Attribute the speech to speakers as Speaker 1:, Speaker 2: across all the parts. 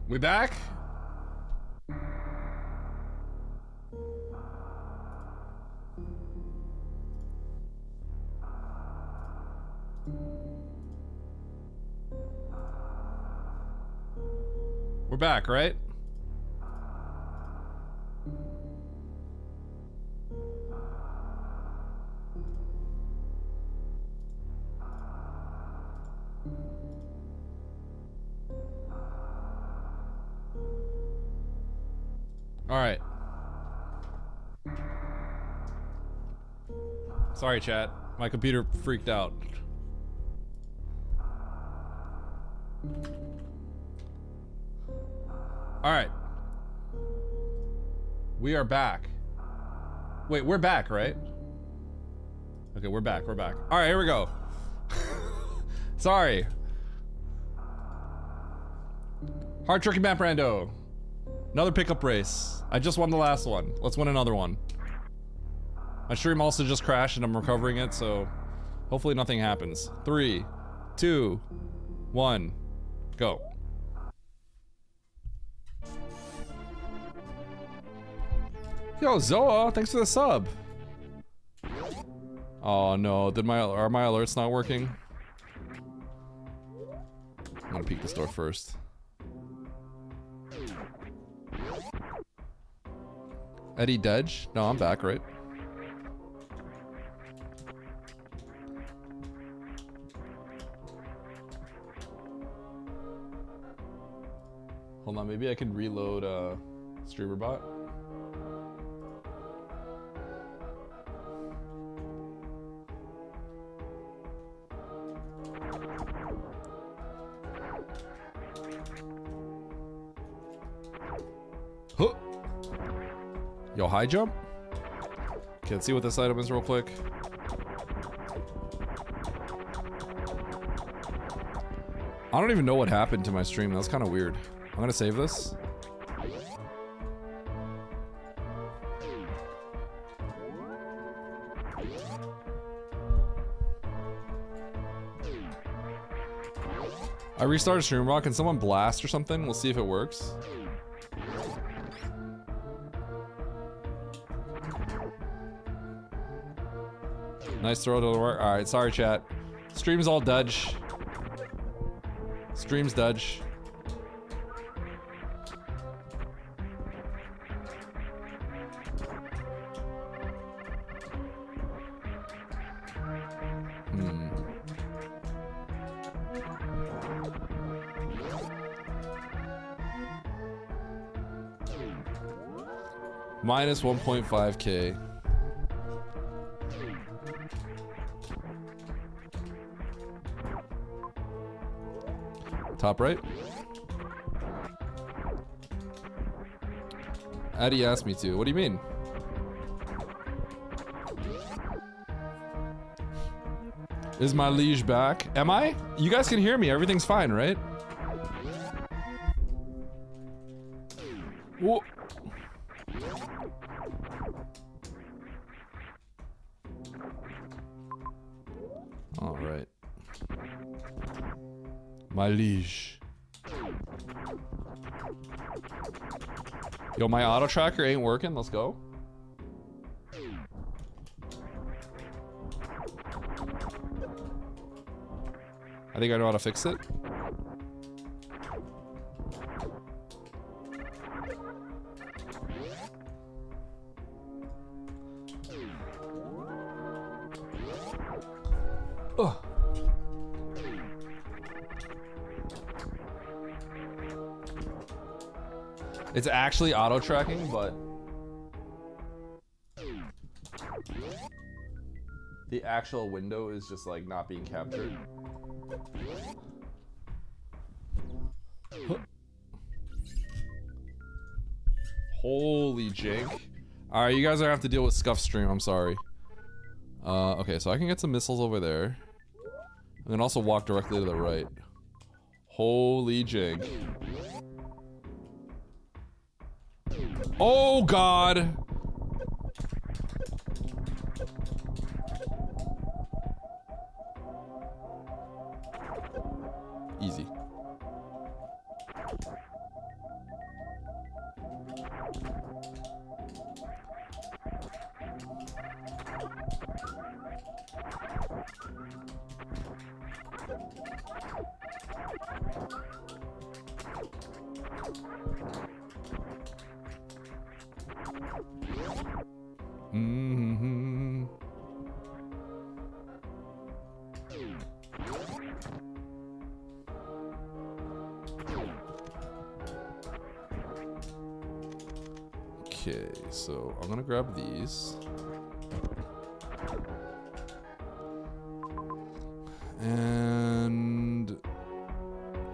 Speaker 1: We back? We're back, right? All right. Sorry, chat. My computer freaked out. All right. We are back. Wait, we're back, right? Okay, we're back. We're back. All right, here we go. Sorry. Hard Turkey Map Rando. Another pickup race. I just won the last one. Let's win another one. My stream also just crashed and I'm recovering it, so hopefully nothing happens. 3, 2, 1, go. Yo, Zoa, thanks for the sub. Oh no, are my alerts not working? I'm gonna peek this door first. Eddie Dedge? No, I'm back, right? Hold on, maybe I can reload StreamerBot. Huh. Yo, high jump? Okay, let's see what this item is real quick. I don't even know what happened to my stream. That was kind of weird. I'm gonna save this. I restarted StreamRock. Can someone blast or something? We'll see if it works. Nice throw to the work. Alright, sorry chat. Stream's all dudge. Stream's dudge. Minus 1.5k. Top right. Addy asked me to. What do you mean? Is my liege back? Am I? You guys can hear me. Everything's fine, right? Whoa. All right. My liege. Yo, my auto tracker ain't working. Let's go. I think I know how to fix it. Ugh. It's actually auto tracking, but the actual window is just like not being captured. Holy jank. Alright, you guys are gonna have to deal with Scuff Stream, I'm sorry. Okay, so I can get some missiles over there. And then also walk directly to the right. Holy jank. Oh god! Easy. Mm-hmm. Okay, so I'm gonna grab these. And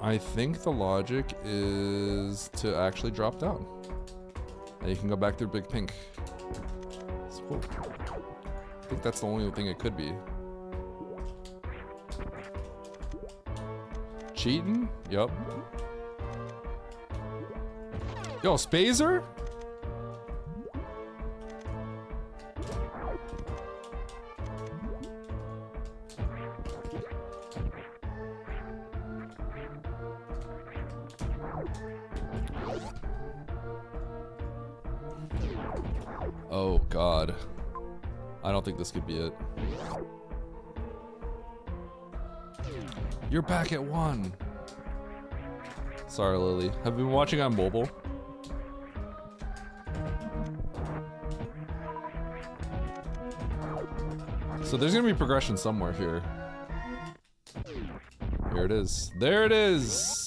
Speaker 1: I think the logic is to actually drop down. And you can go back through Big Pink. It's cool. I think that's the only thing it could be. Cheating? Yup. Yo, Spazer? Oh God. I don't think this could be it. You're back at 1. Sorry, Lily. Have you been watching on mobile? So there's gonna be progression somewhere here. Here it is. There it is!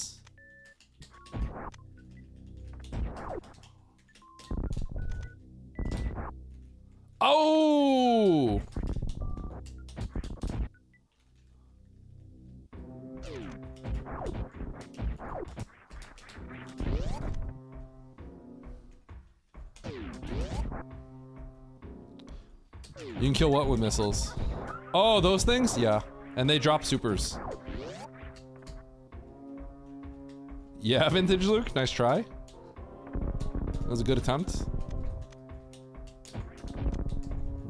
Speaker 1: Oh! You can kill what with missiles? Oh, those things? Yeah. And they drop supers. Yeah, Vintage Luke. Nice try. That was a good attempt.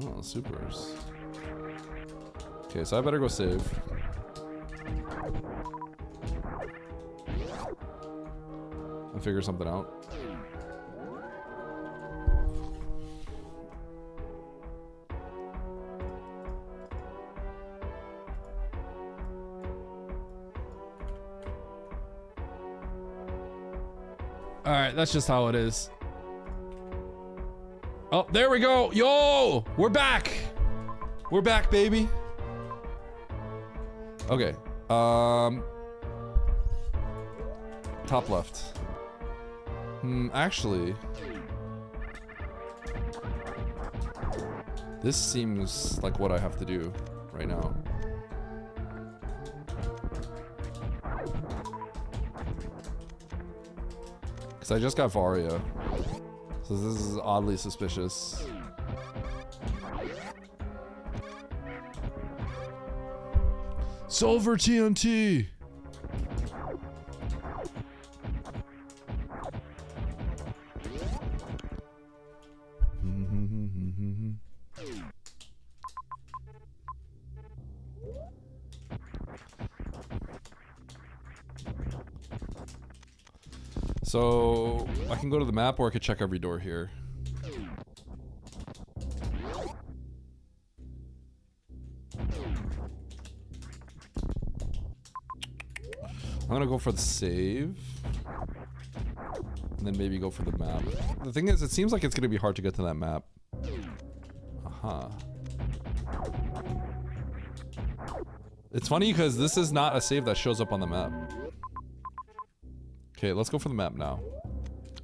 Speaker 1: Oh, supers. Okay, so I better go save. I'll figure something out. Alright, that's just how it is. Oh, there we go. Yo, we're back. We're back, baby. Okay. Top left. Actually, this seems like what I have to do right now. Because I just got Varia. So this is oddly suspicious. Silver TNT! So I can go to the map or I could check every door here. I'm gonna go for the save. And then maybe go for the map. The thing is, it seems like it's gonna be hard to get to that map. Aha. It's funny because this is not a save that shows up on the map. Okay, let's go for the map now.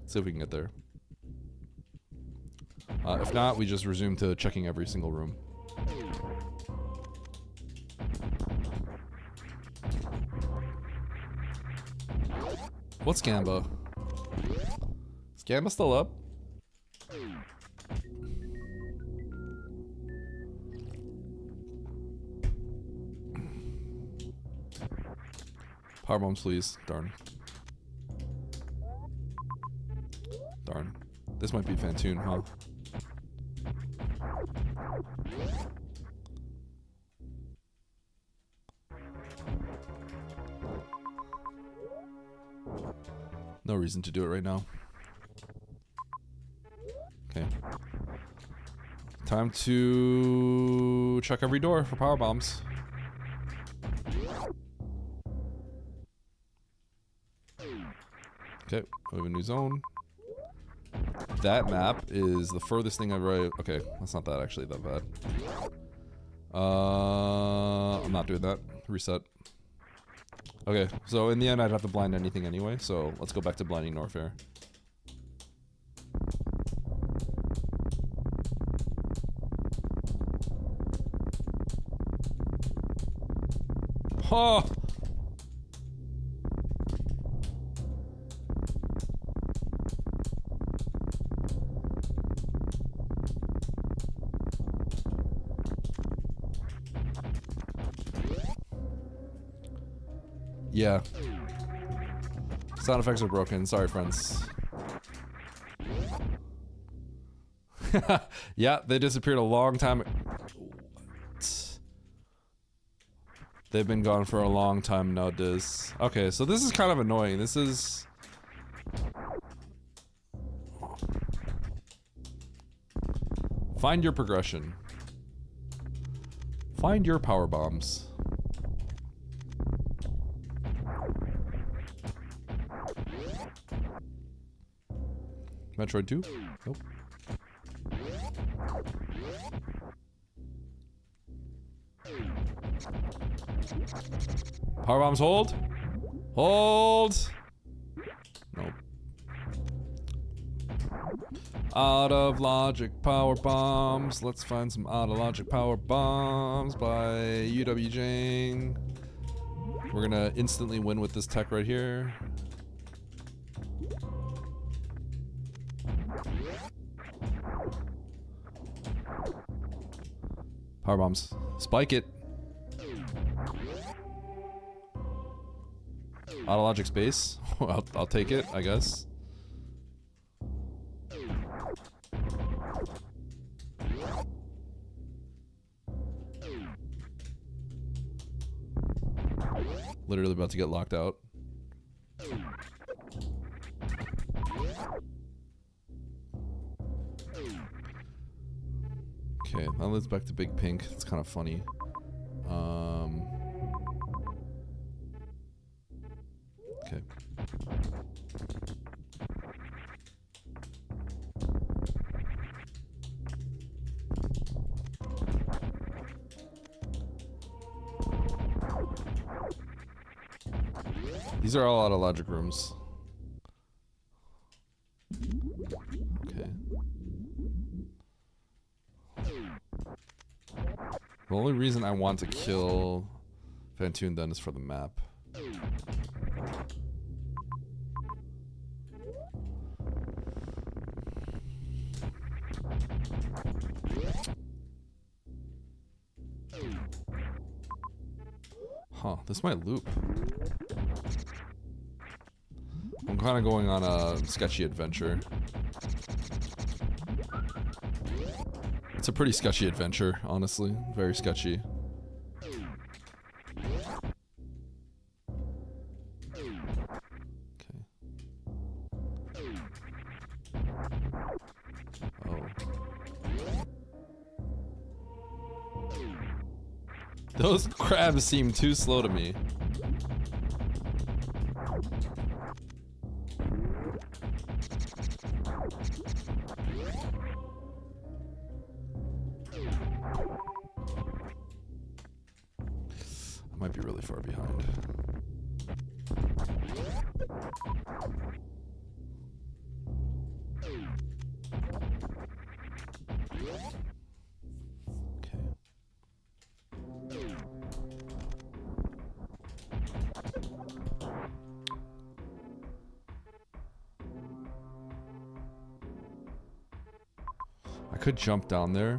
Speaker 1: See if we can get there. If not, we just resume to checking every single room. What's Gamba? Is Gamba still up? Power bombs, please. Darn. Darn. This might be Fantoon, huh? No reason to do it right now. Okay. Time to check every door for power bombs. Okay, we have a new zone. That map is the furthest thing I've ever... Okay, that's not that actually that bad. I'm not doing that. Reset. Okay, so in the end I'd have to blind anything anyway, so let's go back to blinding Norfair. Oh! Yeah. Sound effects are broken. Sorry, friends. Yeah, they disappeared a long time. What? They've been gone for a long time now, Diz. Okay, so this is kind of annoying. This is... Find your progression. Find your power bombs. Metroid 2? Nope. Power bombs hold? Hold! Nope. Out of logic power bombs. Let's find some out of logic power bombs by UW Jane. We're gonna instantly win with this tech right here. Power bombs. Spike it. Out of logic space. I'll take it, I guess. Literally about to get locked out. Okay, that leads back to Big Pink. It's kind of funny. Okay. These are all out of logic rooms. Okay. The only reason I want to kill Fantoon then is for the map. Huh, this might loop. I'm kind of going on a sketchy adventure. It's a pretty sketchy adventure, honestly. Very sketchy. Okay. Oh. Those crabs seem too slow to me. I might be really far behind. Okay. I could jump down there,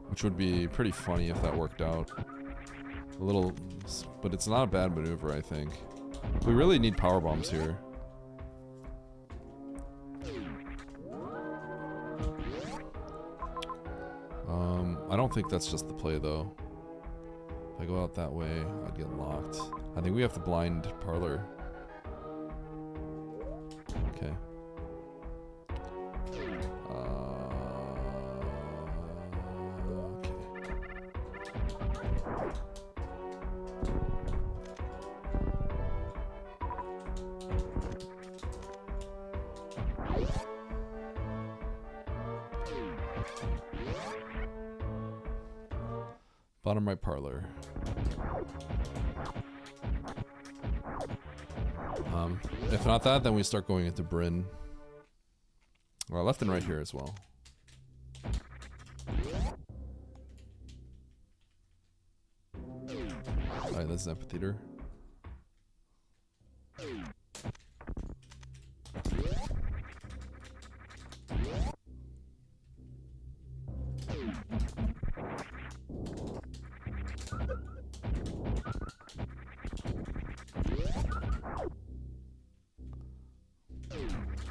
Speaker 1: which would be pretty funny if that worked out. A little, but it's not a bad maneuver, I think. We really need power bombs here. I don't think that's just the play though. If I go out that way, I'd get locked. I think we have to blind Parlor. Okay. Okay. Bottom right parlor. If not that, then we start going into Bryn. Well, left and right here as well. Alright, that's an amphitheater.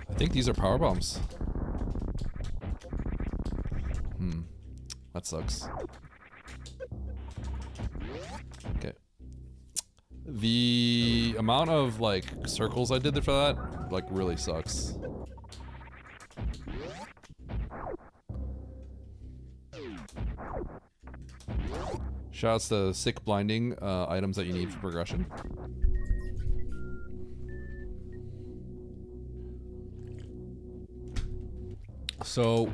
Speaker 1: I think these are power bombs. That sucks. Okay. The amount of like circles I did there for that like really sucks. Shoutouts to sick blinding items that you need for progression. So,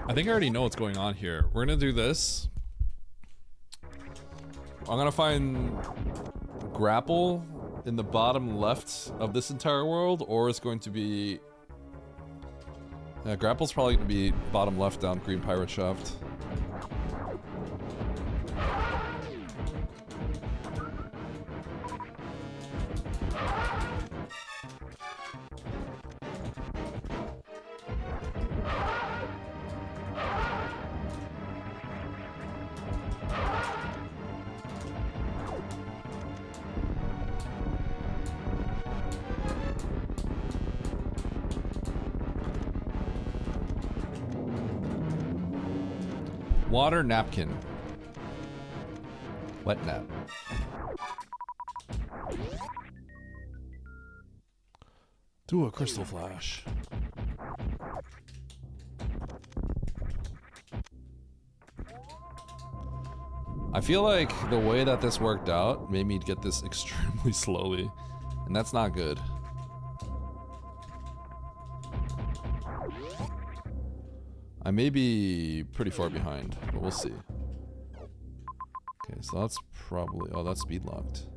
Speaker 1: I think I already know what's going on here. We're gonna do this. I'm gonna find grapple in the bottom left of this entire world, or it's going to be... grapple's probably gonna be bottom left down Green Pirate Shaft. Water napkin. Wet nap. Do a crystal flash. I feel like the way that this worked out made me get this extremely slowly, and that's not good. I may be pretty far behind, but we'll see. Okay, so that's probably... oh, that's speed locked.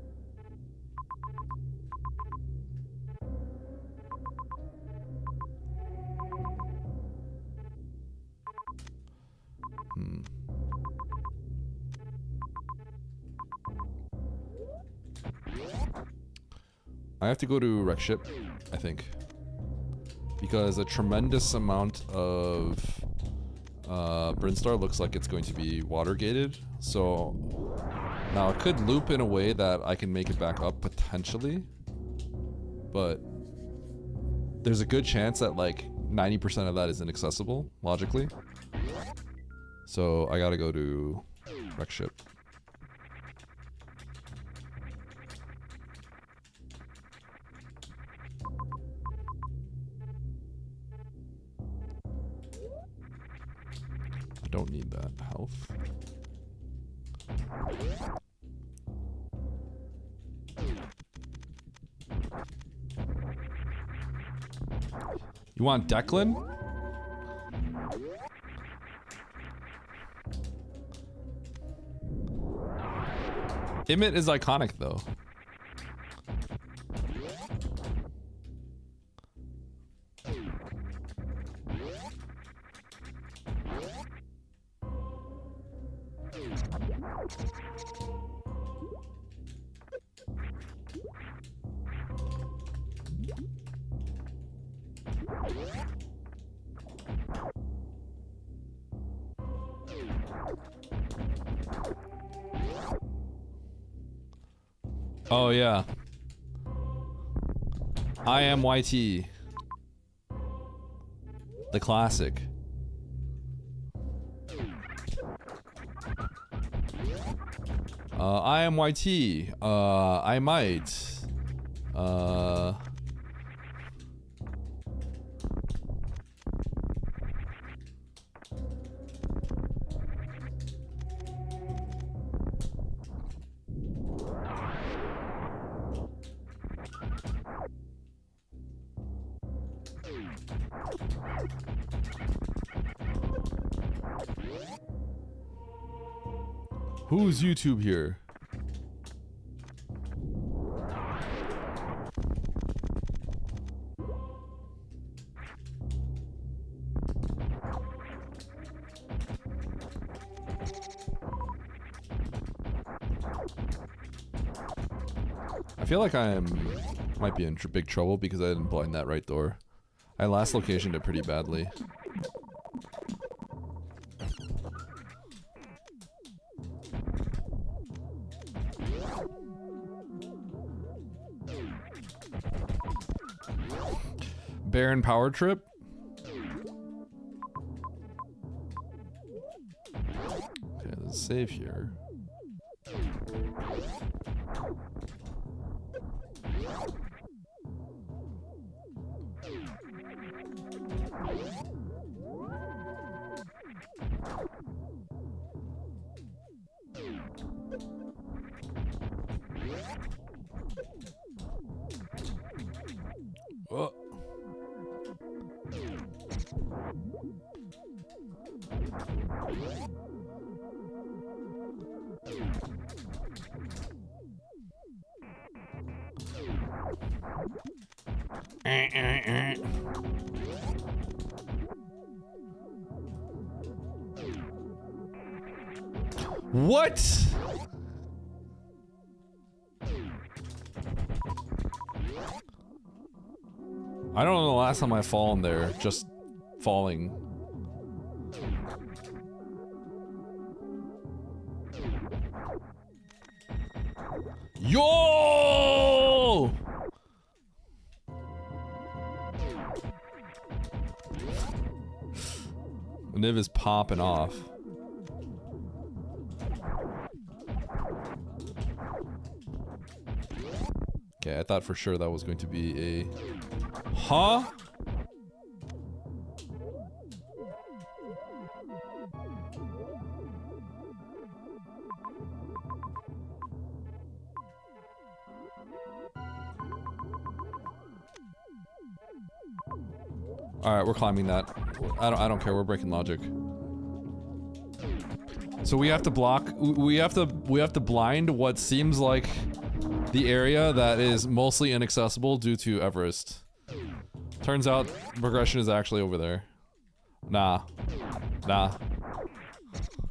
Speaker 1: I have to go to wreck ship, I think. Because a tremendous amount of Brinstar looks like it's going to be water gated. So now it could loop in a way that I can make it back up potentially, but there's a good chance that like 90% of that is inaccessible logically. So I gotta go to wreck ship. I don't need that health. You want Declan? Emmett is iconic though. Oh yeah. I am YT. The classic. I am YT. I might. Who's YouTube here? I feel like might be in big trouble because I didn't blind that right door. I last locationed it pretty badly. Baron power trip? Okay, let's save here. Oh. What? I don't know the last time I've fallen there, just falling. Yo! The Niv is popping off. Okay, I thought for sure that was going to be a... Huh? Alright, we're climbing that. I don't care, we're breaking logic. So we have to block, we have to blind what seems like the area that is mostly inaccessible due to Everest. Turns out progression is actually over there. Nah. Nah.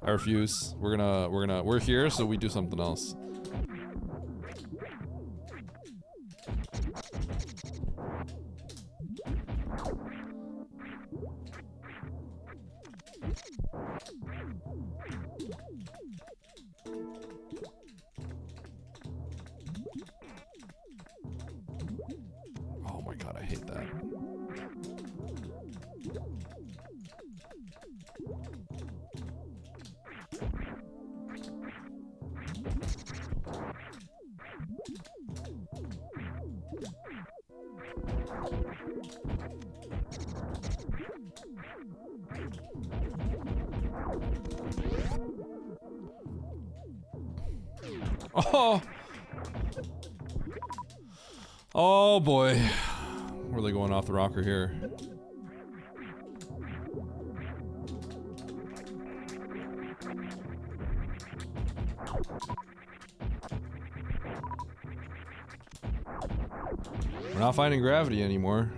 Speaker 1: I refuse. We're here, so we do something else. Oh my god, I hate that. Oh! Oh boy. Really going off the rocker here. We're not finding gravity anymore.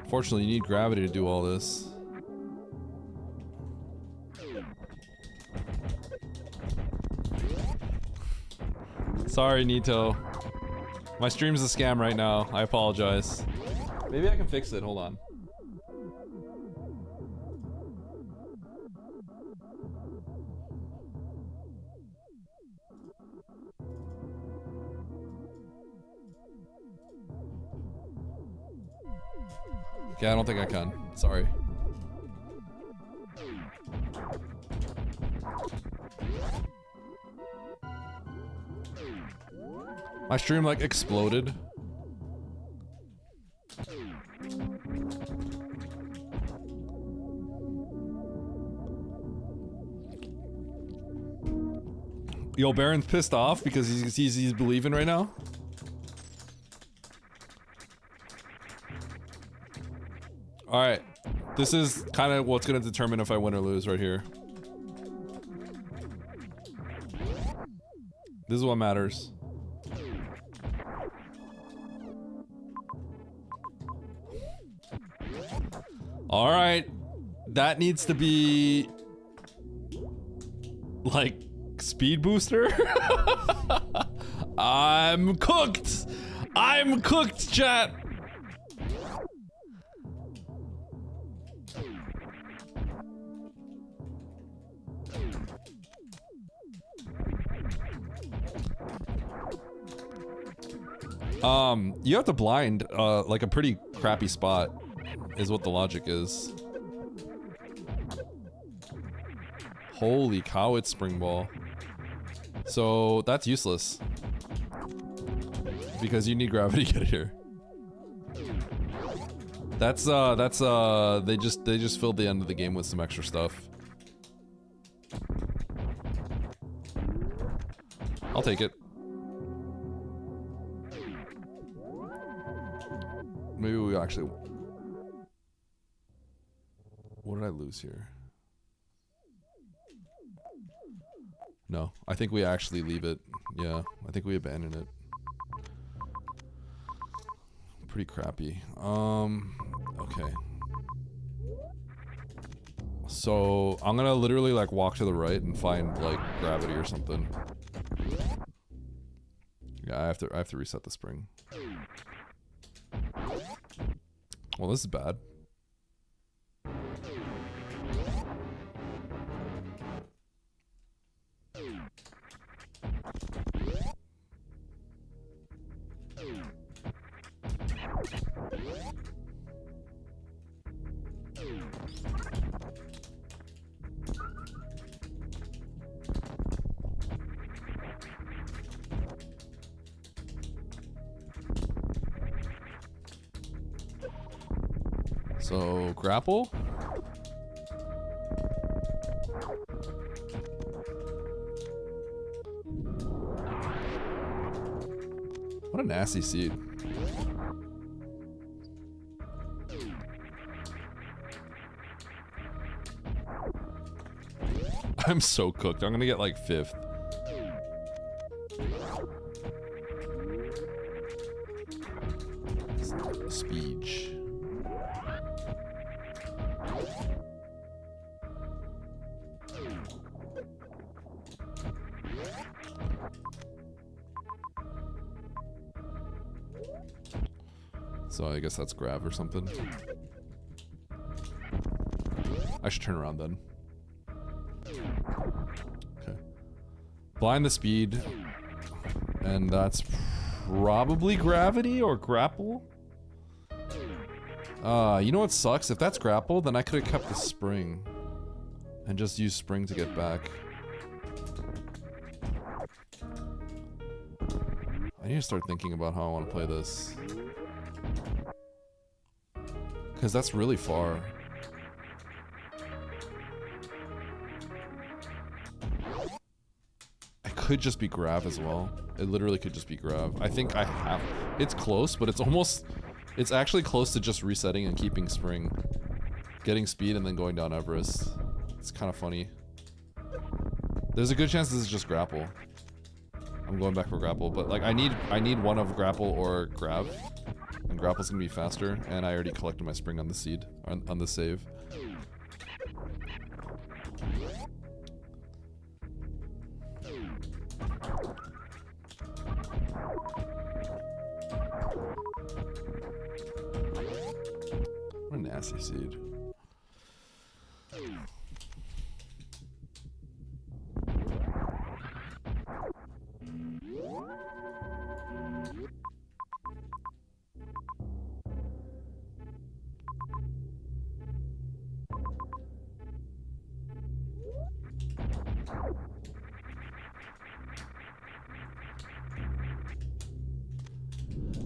Speaker 1: Fortunately, you need gravity to do all this. Sorry, Nito. My stream's a scam right now. I apologize. Maybe I can fix it. Hold on. Okay, I don't think I can. Sorry. My stream like exploded. Yo, Baron's pissed off because he's believing right now. Alright. This is kind of what's gonna determine if I win or lose right here. This is what matters. Alright. That needs to be... like... speed booster? I'm cooked! I'm cooked, chat! You have to blind, like a pretty crappy spot, is what the logic is. Holy cow, it's spring ball. So, that's useless. Because you need gravity to get here. They just filled the end of the game with some extra stuff. I'll take it. Maybe we actually... What did I lose here? No, I think we actually leave it. Yeah, I think we abandon it. Pretty crappy. Okay. So, I'm gonna literally like walk to the right and find like gravity or something. Yeah, I have to reset the spring. Well, this is bad. So, grapple? What a nasty seed. I'm so cooked. I'm gonna get like 5th. Speech. So I guess that's grav or something. I should turn around then. Okay. Blind the speed. And that's probably gravity or grapple? You know what sucks? If that's grapple, then I could have kept the spring. And just used spring to get back. I need to start thinking about how I want to play this. Because that's really far. It could just be grav as well. It literally could just be grav. I think I have... It's close, but it's almost... It's actually close to just resetting and keeping spring. Getting speed and then going down Everest. It's kind of funny. There's a good chance this is just grapple. I'm going back for grapple, but like I need one of grapple or grav. And grapple's gonna be faster, and I already collected my spring on the seed, on the save. What a nasty seed.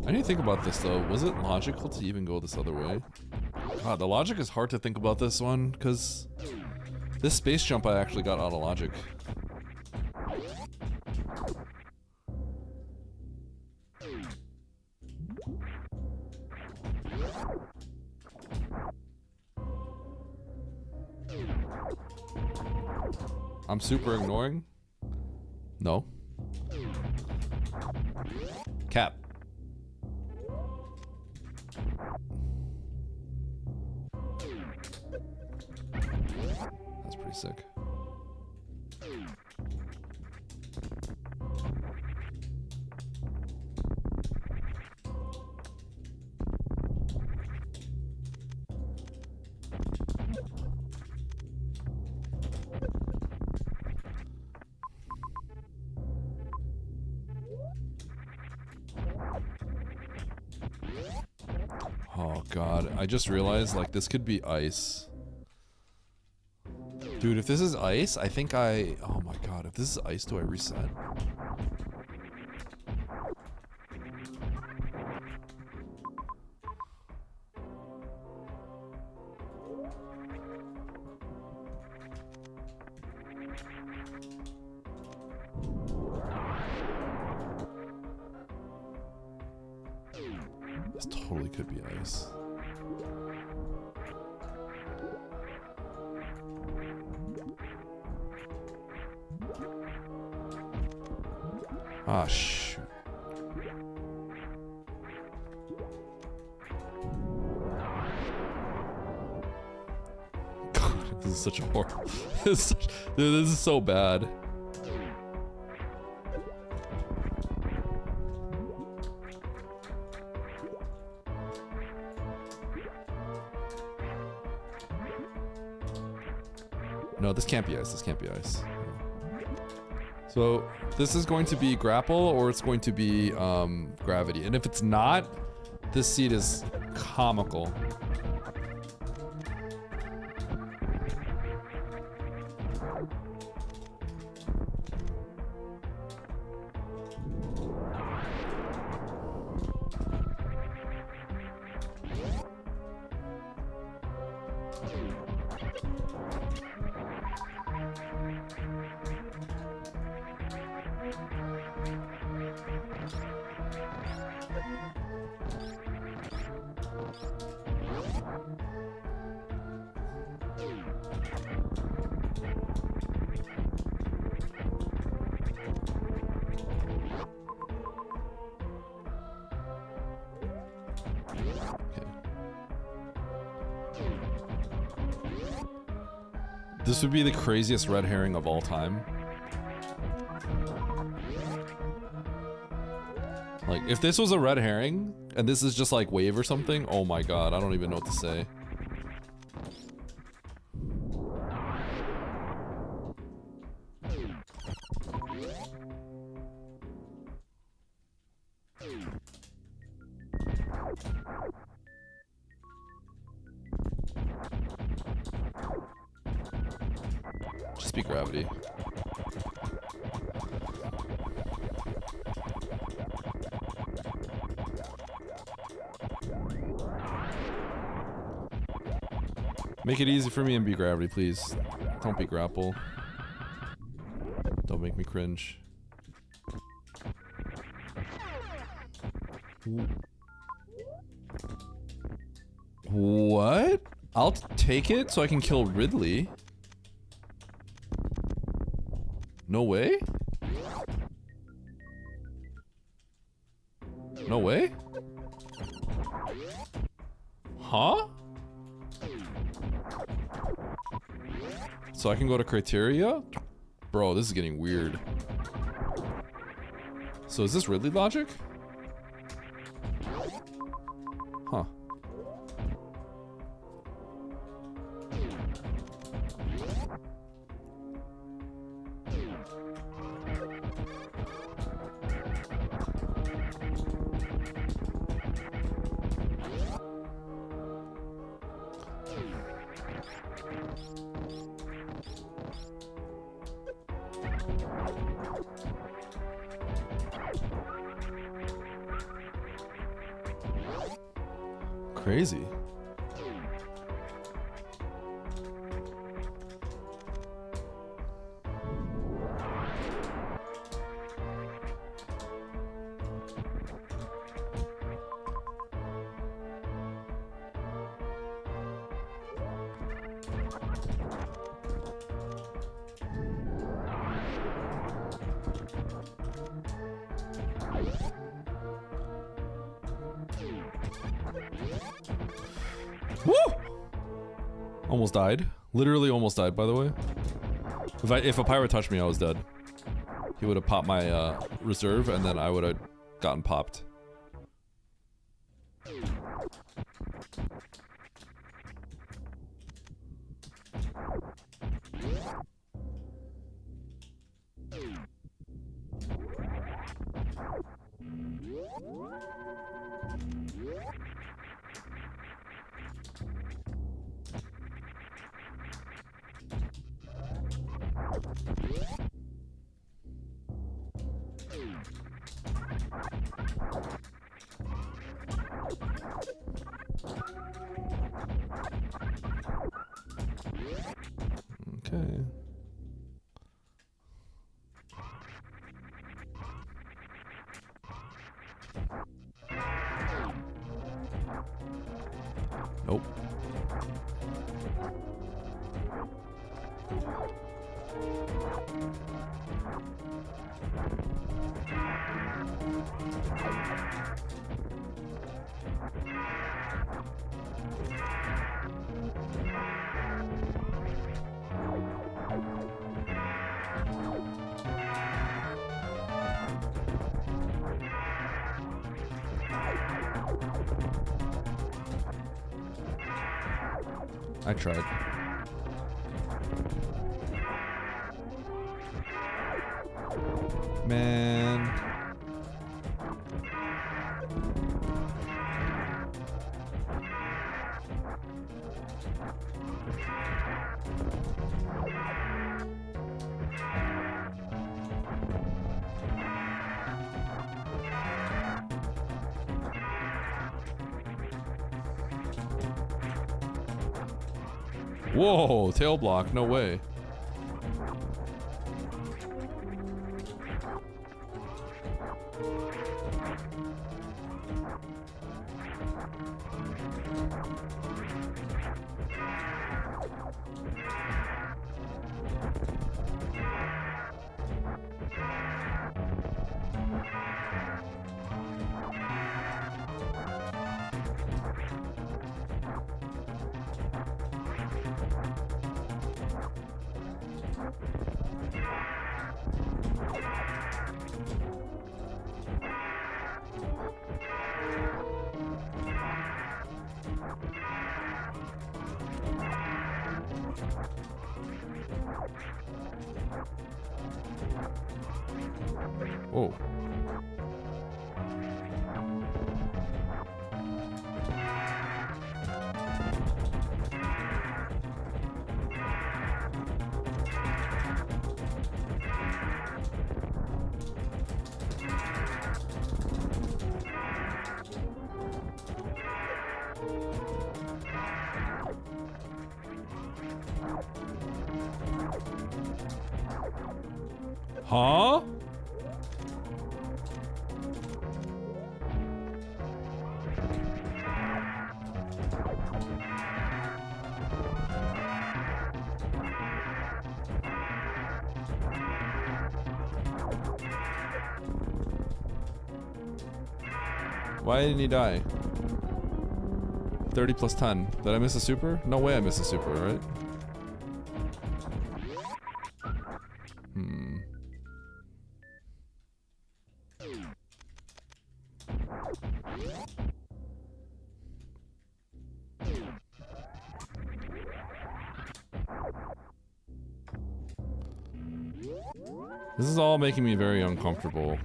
Speaker 1: I need to think about this though. Was it logical to even go this other way? God, the logic is hard to think about this one, because this space jump I actually got out of logic. I'm super ignoring. No. Cap. That's pretty sick. Oh god, I just realized like this could be ice. Dude, if this is ice, I think oh my god, if this is ice, do I reset? This totally could be ice. Ah, shoot. God, this is such a horrible. Dude, this is so bad. No, this can't be ice. This can't be ice. So this is going to be grapple or it's going to be gravity. And if it's not, this seed is comical. This would be the craziest red herring of all time. Like, if this was a red herring, and this is just like wave or something, oh my god, I don't even know what to say. Just be gravity. Make it easy for me and be gravity, please. Don't be grapple. Don't make me cringe. What? I'll take it so I can kill Ridley. No way? No way? Huh? So I can go to criteria? Bro, this is getting weird. So is this Ridley logic? Huh. Crazy. Woo! Almost died. Literally almost died, by the way. If a pirate touched me, I was dead. He would have popped my reserve, and then I would have gotten popped. Okay. Nope. I tried. Man. Whoa, tail block, no way. Whoa. Huh? Why didn't he die? 30 plus 10. Did I miss a super? No way I missed a super, right? This is all making me very uncomfortable.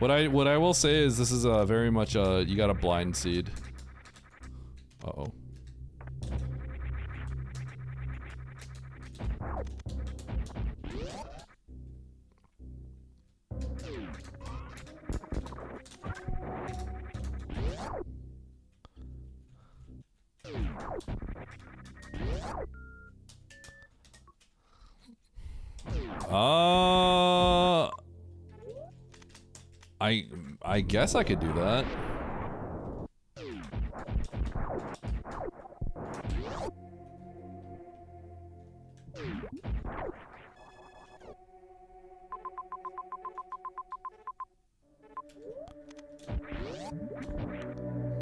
Speaker 1: What I will say is this is very much you got a blind seed. Uh-oh. I guess I could do that.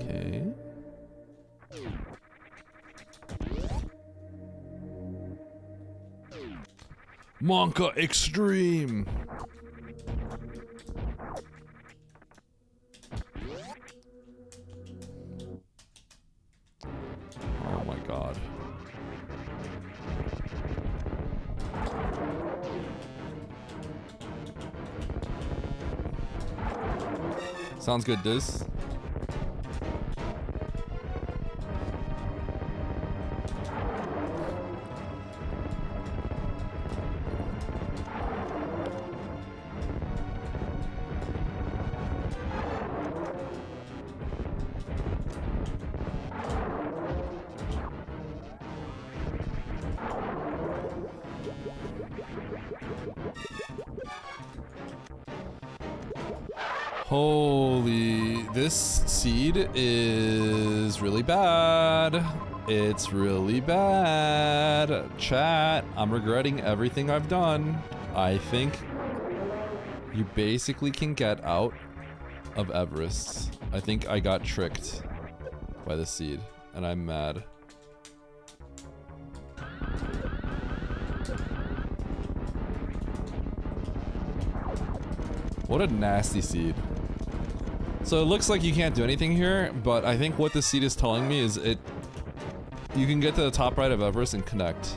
Speaker 1: Okay. Monka Extreme. Oh my god. Sounds good, Diz. Holy, this seed is really bad. It's really bad. Chat, I'm regretting everything I've done. I think you basically can get out of Everest. I think I got tricked by the seed, and I'm mad. What a nasty seed. So it looks like you can't do anything here, but I think what this seed is telling me is you can get to the top right of Everest and connect.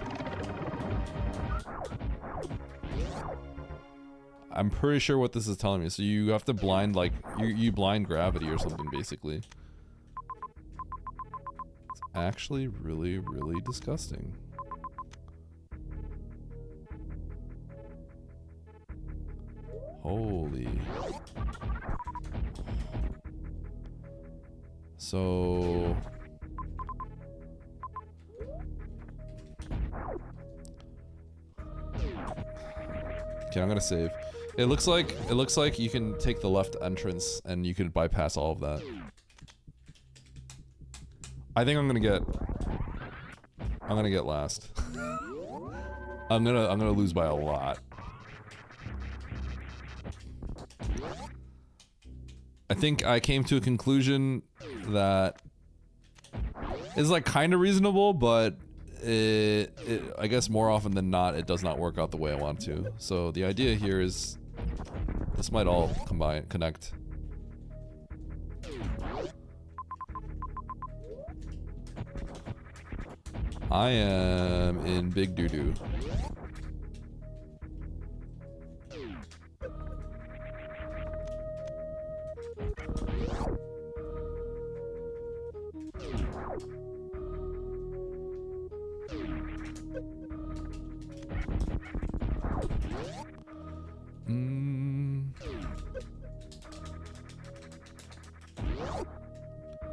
Speaker 1: I'm pretty sure what this is telling me. So you have to blind, like, you blind gravity or something, basically. It's actually really, really disgusting. Holy. So... okay, I'm gonna save. It looks like you can take the left entrance and you can bypass all of that. I think I'm gonna get last. I'm gonna lose by a lot. I think I came to a conclusion that is like kind of reasonable, but I guess more often than not, it does not work out the way I want to. So the idea here is this might all connect. I am in big doo-doo.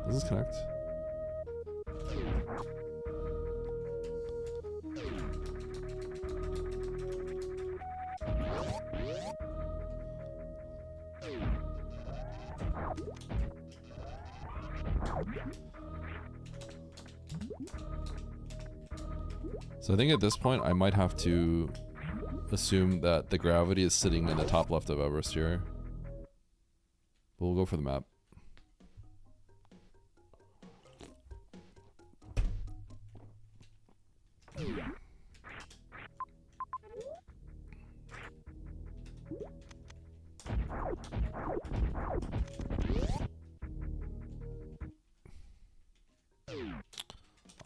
Speaker 1: Does this connect? So I think at this point I might have to assume that the gravity is sitting in the top left of Everest here. But we'll go for the map.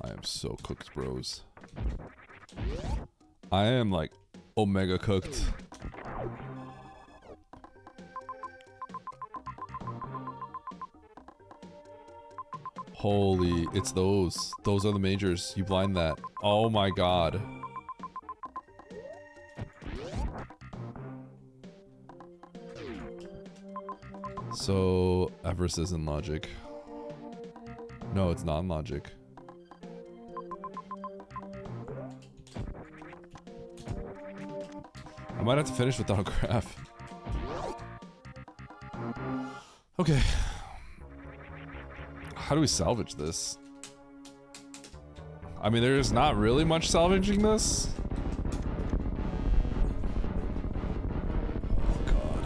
Speaker 1: I am so cooked, bros. I am like omega cooked. Holy, it's those. Those are the majors. You blind that. Oh my god. So, Everest is in logic. No, it's not in logic. I might have to finish without a graph. Okay. How do we salvage this? I mean, there's not really much salvaging this. Oh god.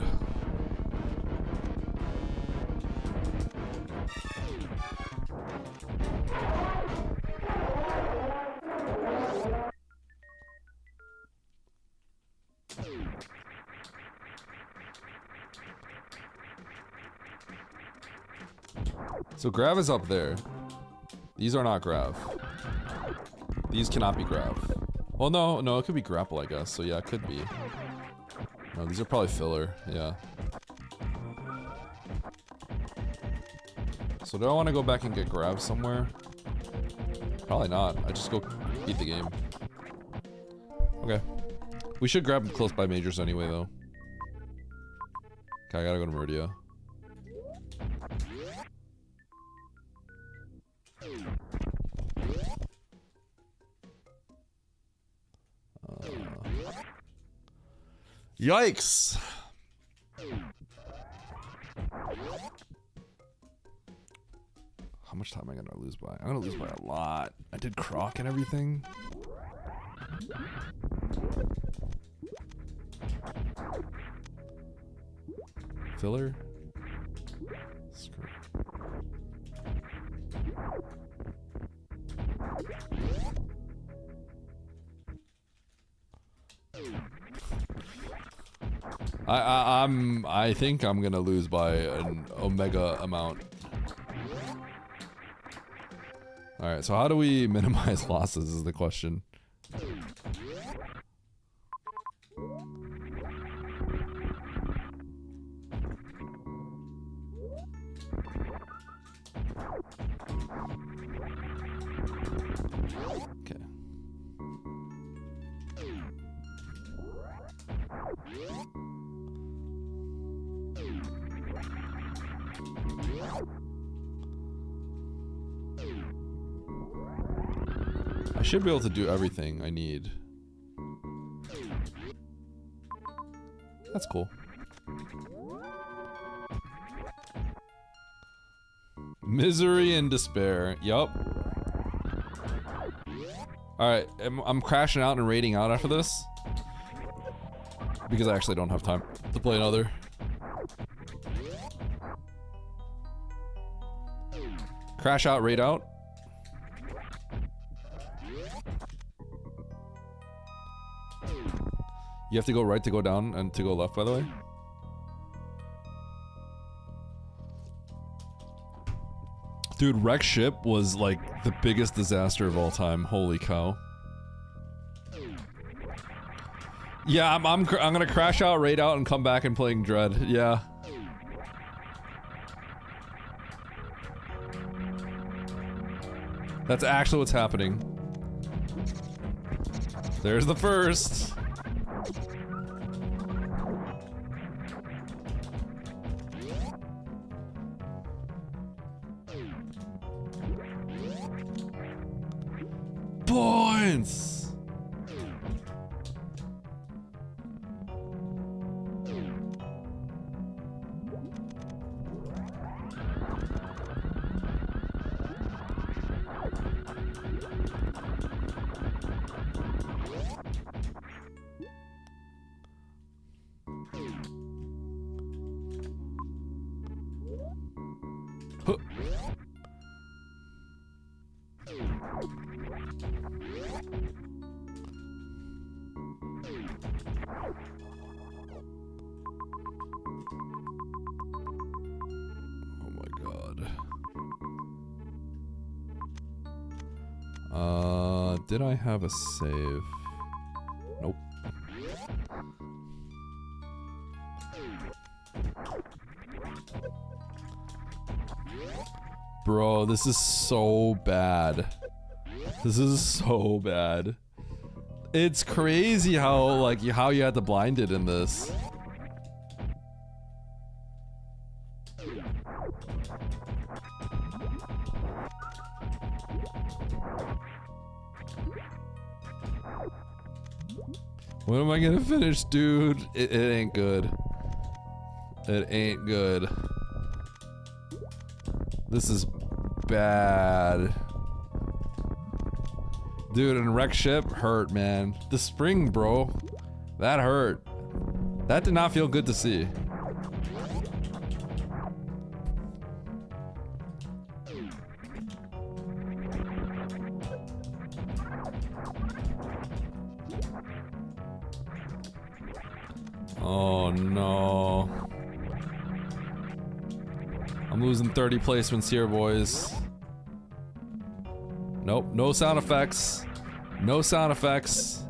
Speaker 1: So grav is up there. These are not grav. These cannot be grav. Well, no, it could be grapple, I guess. So yeah, it could be. No, these are probably filler. Yeah. So do I want to go back and get grav somewhere? Probably not. I just go beat the game. Okay. We should grab close by majors anyway, though. Okay, I gotta go to Meridia. Yikes! How much time am I gonna lose by? I'm gonna lose by a lot. I did croc and everything. Filler? Screw. I think I'm gonna lose by an omega amount. Alright, so how do we minimize losses is the question. Okay. I should be able to do everything I need. That's cool. Misery and despair. Yup. Alright, I'm crashing out and raiding out after this. Because I actually don't have time to play another. Crash out, raid out. You have to go right to go down and to go left, by the way. Dude, wreck ship was like the biggest disaster of all time. Holy cow. Yeah, I'm gonna crash out, raid out, and come back and playing Dread. Yeah. That's actually what's happening. There's the first. Points. Huh. Oh my god. Did I have a save? Nope. Bro, this is so bad. This is so bad. It's crazy how, like, how you had to blind it in this. When am I gonna finish, dude? It ain't good. It ain't good. This is bad. Dude, and wreck ship hurt, man. The spring, bro. That hurt. That did not feel good to see. Oh no. I'm I'm losing 30 placements here, boys. Nope, no sound effects. No sound effects.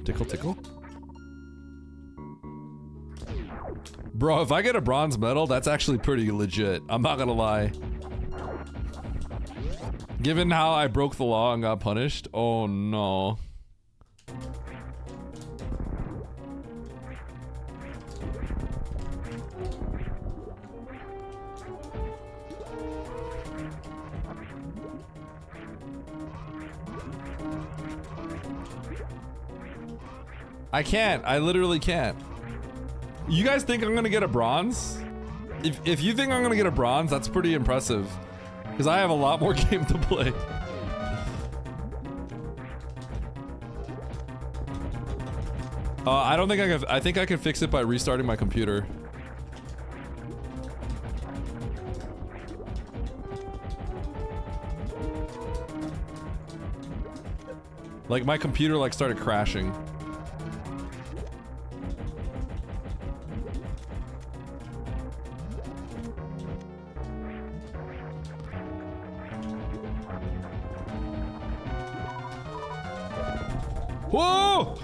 Speaker 1: Tickle, tickle. Bro, if I get a bronze medal, that's actually pretty legit. I'm not gonna lie. Given how I broke the law and got punished, oh no. I can't. I literally can't. You guys think I'm gonna get a bronze? If you think I'm gonna get a bronze, that's pretty impressive. Because I have a lot more game to play. I don't think I can. I think I can fix it by restarting my computer. Like my computer like started crashing. Whoa!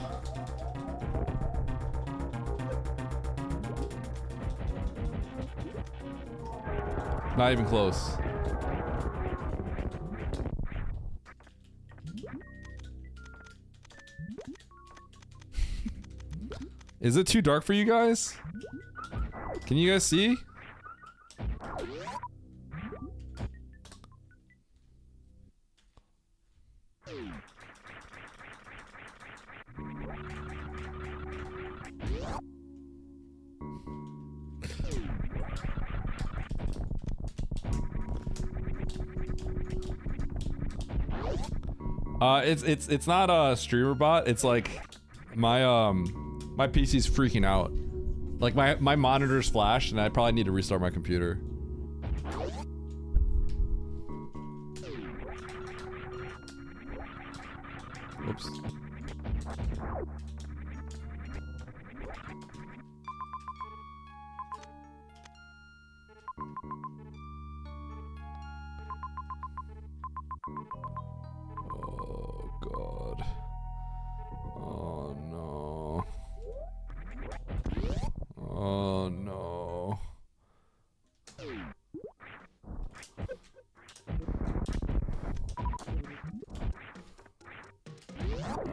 Speaker 1: Not even close. Is it too dark for you guys? Can you guys see? It's not a streamer bot. It's like my my PC's freaking out. Like my monitor's flashed and I probably need to restart my computer. Oops. Oh God. Oh no. Oh no.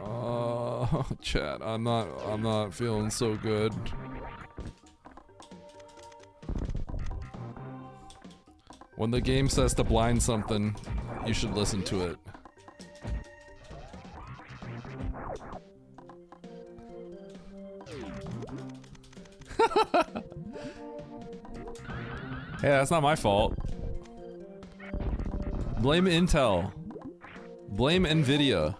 Speaker 1: Oh, chat, I'm not feeling so good. When the game says to blind something, you should listen to it. Hey, that's not my fault. Blame Intel. Blame Nvidia.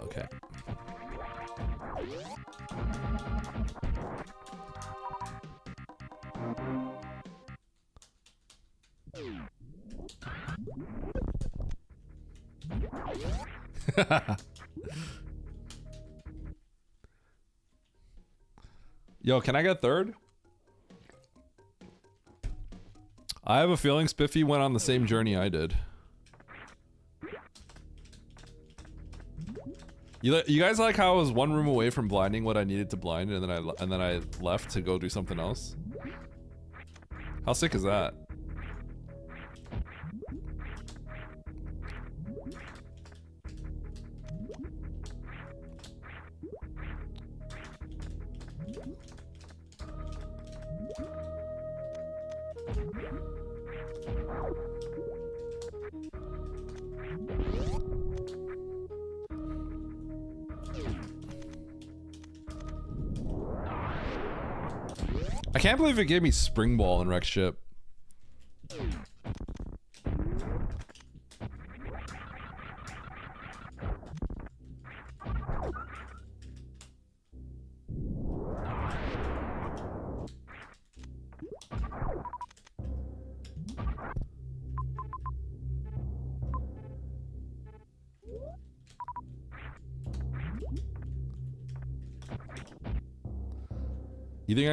Speaker 1: Okay. Yo, can I get third? I have a feeling Spiffy went on the same journey I did. You guys like how I was one room away from blinding what I needed to blind, and then I left to go do something else? How sick is that? I can't believe it gave me Spring Ball in Wreck Ship.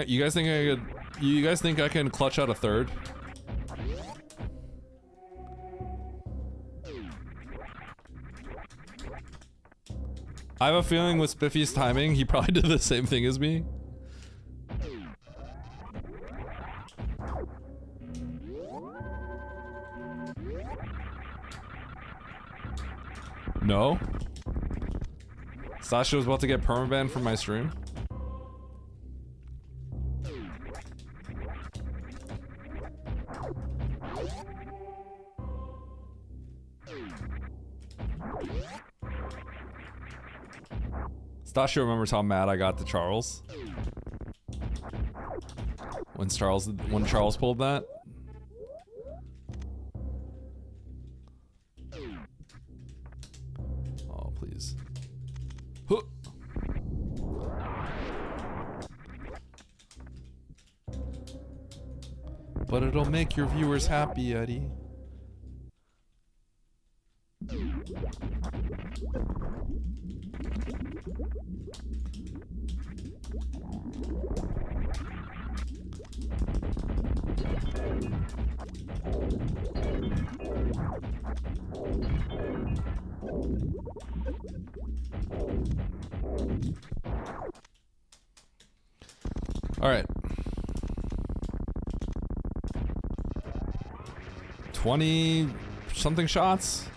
Speaker 1: You guys think I could? You guys think I can clutch out a third? I have a feeling with Spiffy's timing, he probably did the same thing as me. No? Sasha was about to get permabanned from my stream? Stasha remembers how mad I got to Charles when Charles pulled that. Oh please. Huh. But it'll make your viewers happy, Eddie. All right. 20 something shots.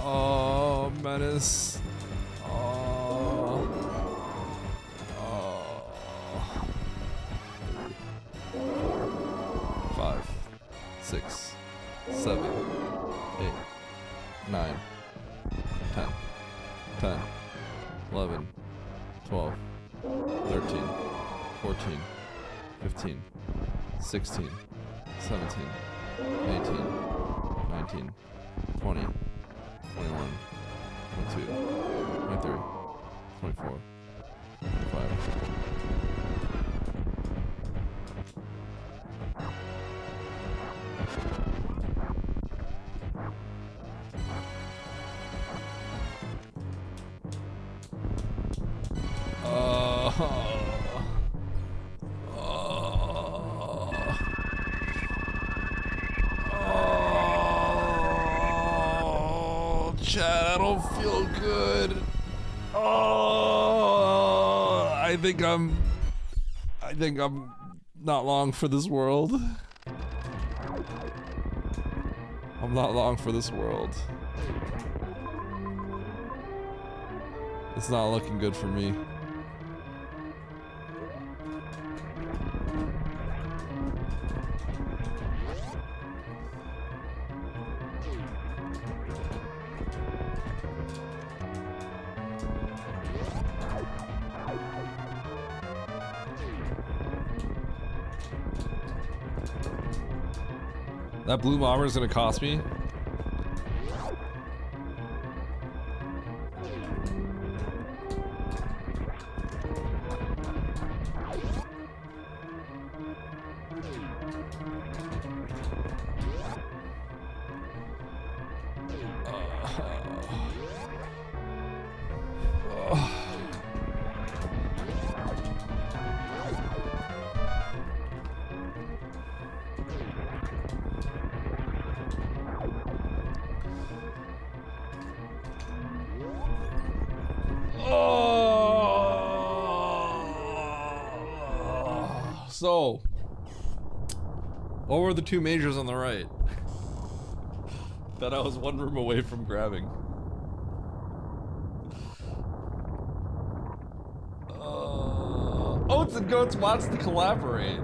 Speaker 1: Oh, menace. Oh. 5, 6, 7, 8, 9, 10, 10, 11, 12, 13, 14, 15, 16, 17, 18, 19, 20, 21, 22, 23, 24, 25. Chad, I don't feel good. Oh, I think I'm not long for this world. I'm not long for this world. It's not looking good for me. That blue bomber is gonna cost me. So, what were the two majors on the right that I was one room away from grabbing? Oats and Goats wants to collaborate.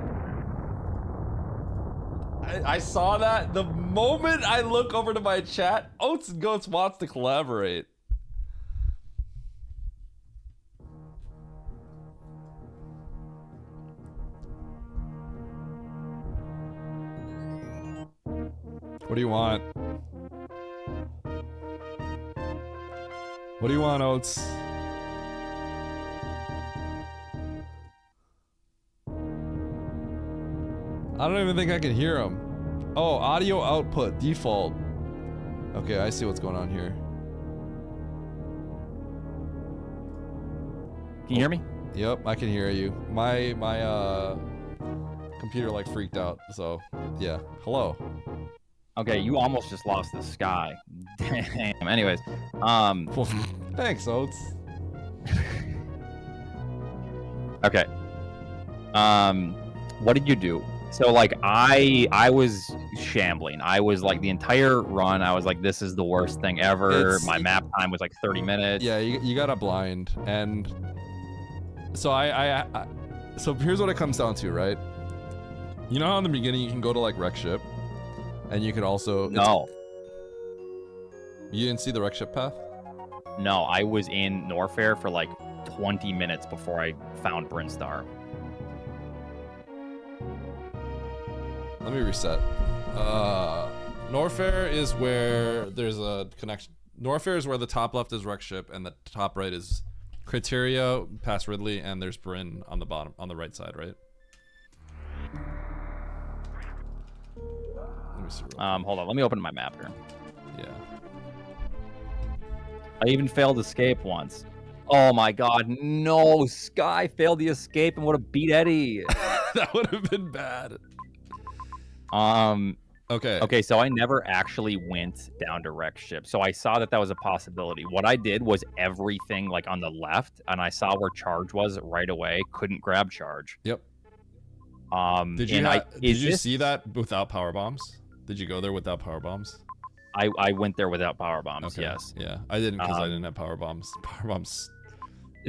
Speaker 1: I saw that the moment I look over to my chat. Oats and Goats wants to collaborate. What do you want? What do you want, Oats? I don't even think I can hear him. Oh, audio output, default. Okay, I see what's going on here.
Speaker 2: Can you hear me?
Speaker 1: Yep, I can hear you. My computer like freaked out, so yeah. Hello.
Speaker 2: Okay, you almost just lost the sky. Damn. Anyways,
Speaker 1: Thanks, Oats.
Speaker 2: Okay. What did you do? So like I was shambling. I was like the entire run. I was like, this is the worst thing ever. My map time was like 30 minutes.
Speaker 1: Yeah, you got a blind, and so so here's what it comes down to, right? You know how in the beginning you can go to like wreck ship, and you can also
Speaker 2: No.
Speaker 1: You didn't see the wreck ship path?
Speaker 2: No, I was in Norfair for like 20 minutes before I found Brinstar.
Speaker 1: Let me reset. Norfair is where there's a connection. Norfair is where the top left is wreck ship and the top right is Criteria past Ridley, and there's Bryn on the bottom, on the right side, right? Let me see.
Speaker 2: Hold on, let me open my map here.
Speaker 1: Yeah.
Speaker 2: I even failed escape once. Oh my god, no! Sky failed the escape and would have beat Eddie.
Speaker 1: That would have been bad.
Speaker 2: Okay, so I never actually went down to wreck ship. So I saw that was a possibility. What I did was everything like on the left, and I saw where charge was right away. Couldn't grab charge.
Speaker 1: Yep. Did you see that without power bombs? Did you go there without power bombs?
Speaker 2: I went there without power bombs. Okay. Yes.
Speaker 1: Yeah, I didn't because I didn't have power bombs. Power bombs.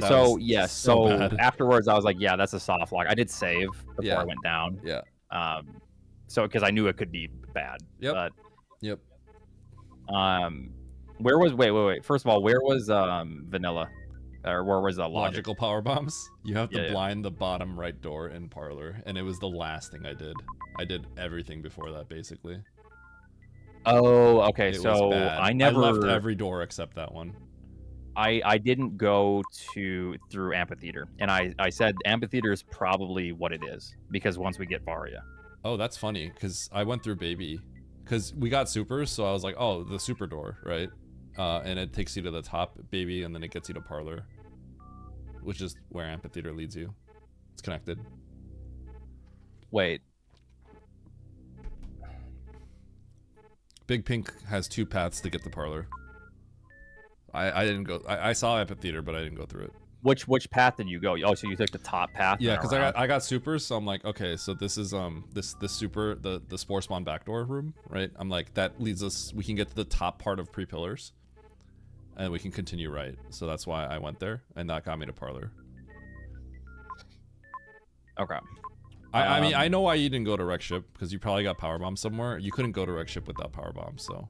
Speaker 2: So yes. So afterwards, I was like, yeah, that's a soft lock. I did save before I went down.
Speaker 1: Yeah.
Speaker 2: So because I knew it could be bad.
Speaker 1: Yep.
Speaker 2: But,
Speaker 1: yep.
Speaker 2: Where was wait? First of all, where was Vanilla, or where was the
Speaker 1: logical power bombs? You have to blind the bottom right door in Parlor, and it was the last thing I did. I did everything before that basically.
Speaker 2: Oh, okay. So I
Speaker 1: left every door except that one.
Speaker 2: I didn't go through Amphitheater, and I said Amphitheater is probably what it is because once we get Varia.
Speaker 1: Oh, that's funny because I went through Baby because we got supers, so I was like, oh, the super door, right? And it takes you to the top Baby, and then it gets you to Parlor, which is where Amphitheater leads you. It's connected.
Speaker 2: Wait.
Speaker 1: Big Pink has 2 paths to get to Parlor. I didn't go. I saw Amphitheater, but I didn't go through it.
Speaker 2: Which path did you go? Oh, so you took the top path?
Speaker 1: Yeah, because I got supers, so I'm like, okay, so this is this super the spore spawn backdoor room, right? I'm like, that leads us. We can get to the top part of pre-pillars, and we can continue right. So that's why I went there, and that got me to Parlor.
Speaker 2: Okay.
Speaker 1: I mean, I know why you didn't go to wreck ship because you probably got power bomb somewhere. You couldn't go to wreck ship without power bomb, so.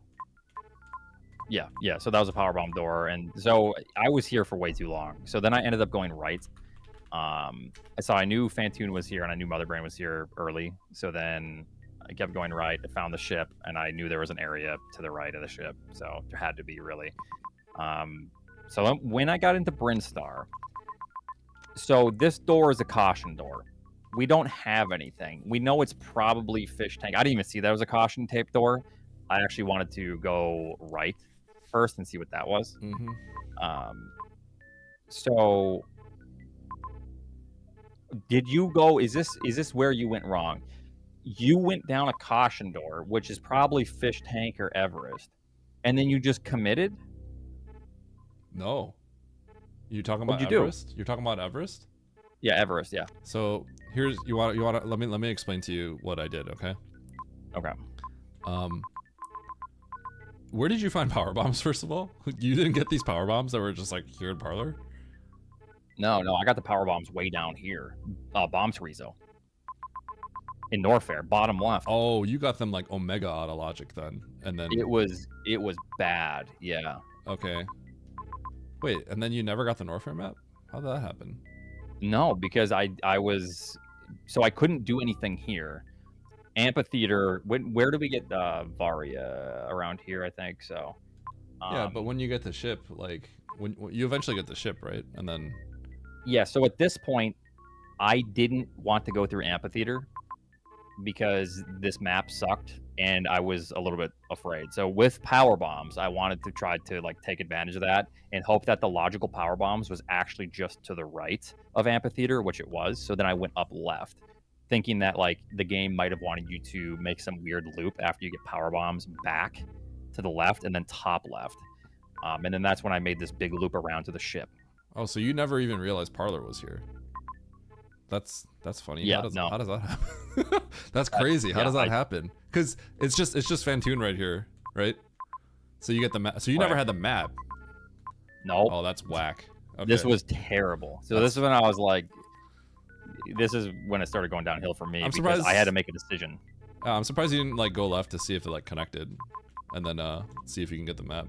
Speaker 2: Yeah. So that was a power bomb door, and so I was here for way too long. So then I ended up going right. So I knew Fantoon was here, and I knew Mother Brain was here early. So then I kept going right. I found the ship, and I knew there was an area to the right of the ship. So there had to be really. So when I got into Brinstar, so this door is a caution door. We don't have anything. We know it's probably fish tank. I didn't even see that was a caution tape door. I actually wanted to go right first and see what that was. So did you go, is this where you went wrong? You went down a caution door, which is probably fish tank or Everest, and then you just committed?
Speaker 1: No. You talking about Everest? You're talking about Everest?
Speaker 2: Yeah, Everest, yeah.
Speaker 1: So here's you want to let me explain to you what I did, okay?
Speaker 2: Okay.
Speaker 1: Where did you find power bombs, first of all? You didn't get these power bombs that were just like here in Parlor?
Speaker 2: No, I got the power bombs way down here. Bombs Rezo. In Norfair, bottom left.
Speaker 1: Oh, you got them like Omega out of logic then, and then
Speaker 2: it was bad, yeah.
Speaker 1: Okay. Wait, and then you never got the Norfair map? How did that happen?
Speaker 2: No, because I was, so I couldn't do anything here. Amphitheater. Where do we get Varia? Around here, I think so.
Speaker 1: Yeah, but when you get the ship, like when you eventually get the ship, right? And then
Speaker 2: Yeah, so at this point, I didn't want to go through Amphitheater because this map sucked and I was a little bit afraid. So with power bombs, I wanted to try to like take advantage of that and hope that the logical power bombs was actually just to the right of Amphitheater, which it was. So then I went up left, thinking that like the game might have wanted you to make some weird loop after you get power bombs back to the left and then top left. And then that's when I made this big loop around to the ship.
Speaker 1: oh, so you never even realized Parlor was here. That's funny.
Speaker 2: Yeah,
Speaker 1: how does that happen? That's crazy. How does that happen? Because it's just Fantoon right here, right? So you get the map. So you never had the map.
Speaker 2: No.
Speaker 1: Oh, that's whack. Okay.
Speaker 2: This was terrible. So this is when I was like, this is when it started going downhill for me because I had to make a decision.
Speaker 1: I'm surprised you didn't like go left to see if it like connected, and then see if you can get the map.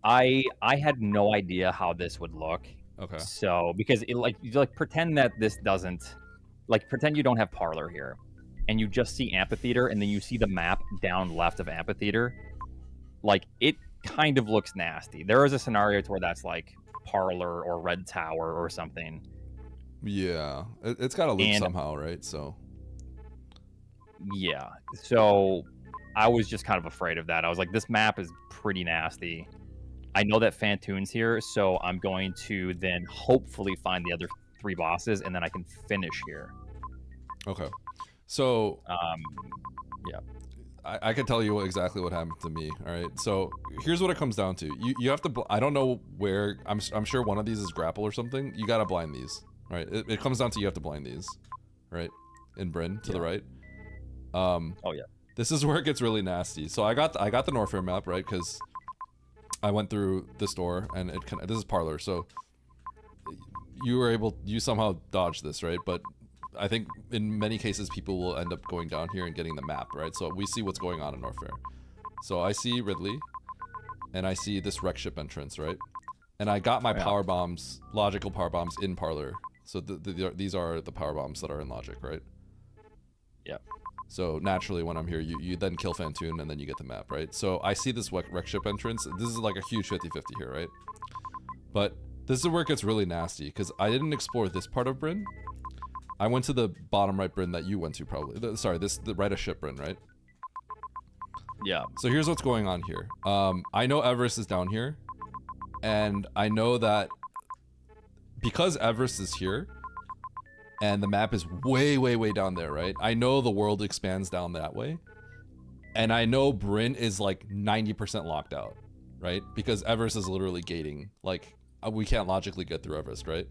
Speaker 2: I had no idea how this would look.
Speaker 1: Okay.
Speaker 2: So because it you pretend that this doesn't, like pretend you don't have Parlor here, and you just see Amphitheater, and then you see the map down left of Amphitheater. Like it kind of looks nasty. There is a scenario to where that's like Parlor or Red Tower or something.
Speaker 1: Yeah, it's got to loop somehow, right? So.
Speaker 2: Yeah. So I was just kind of afraid of that. I was like, this map is pretty nasty. I know that Fantoon's here, so I'm going to then hopefully find the other 3 bosses, and then I can finish here.
Speaker 1: Okay. So,
Speaker 2: yeah.
Speaker 1: I could tell you exactly what happened to me. All right. So here's what it comes down to. You have to. I don't know where. I'm sure one of these is grapple or something. You gotta blind these. Right. It comes down to you have to blind these. Right. In Bryn to the right.
Speaker 2: Oh yeah.
Speaker 1: This is where it gets really nasty. So I got the Norfair map, right? Because I went through the store and this is Parlor. So you somehow dodged this, right? But I think in many cases people will end up going down here and getting the map, right? So we see what's going on in Norfair. So I see Ridley and I see this wreck ship entrance, right? And I got my power bombs, logical power bombs in Parlor. So these are the power bombs that are in logic, right?
Speaker 2: Yeah.
Speaker 1: So naturally, when I'm here, you then kill Fantoon, and then you get the map, right? So I see this wreck ship entrance. This is like a huge 50-50 here, right? But this is where it gets really nasty, because I didn't explore this part of Bryn. I went to the bottom right Bryn that you went to, probably. The right of ship Bryn, right?
Speaker 2: Yeah.
Speaker 1: So here's what's going on here. I know Everest is down here, and I know that because Everest is here, and the map is way, way, way down there, right? I know the world expands down that way. And I know Bryn is like 90% locked out, right? Because Everest is literally gating. Like, we can't logically get through Everest, right?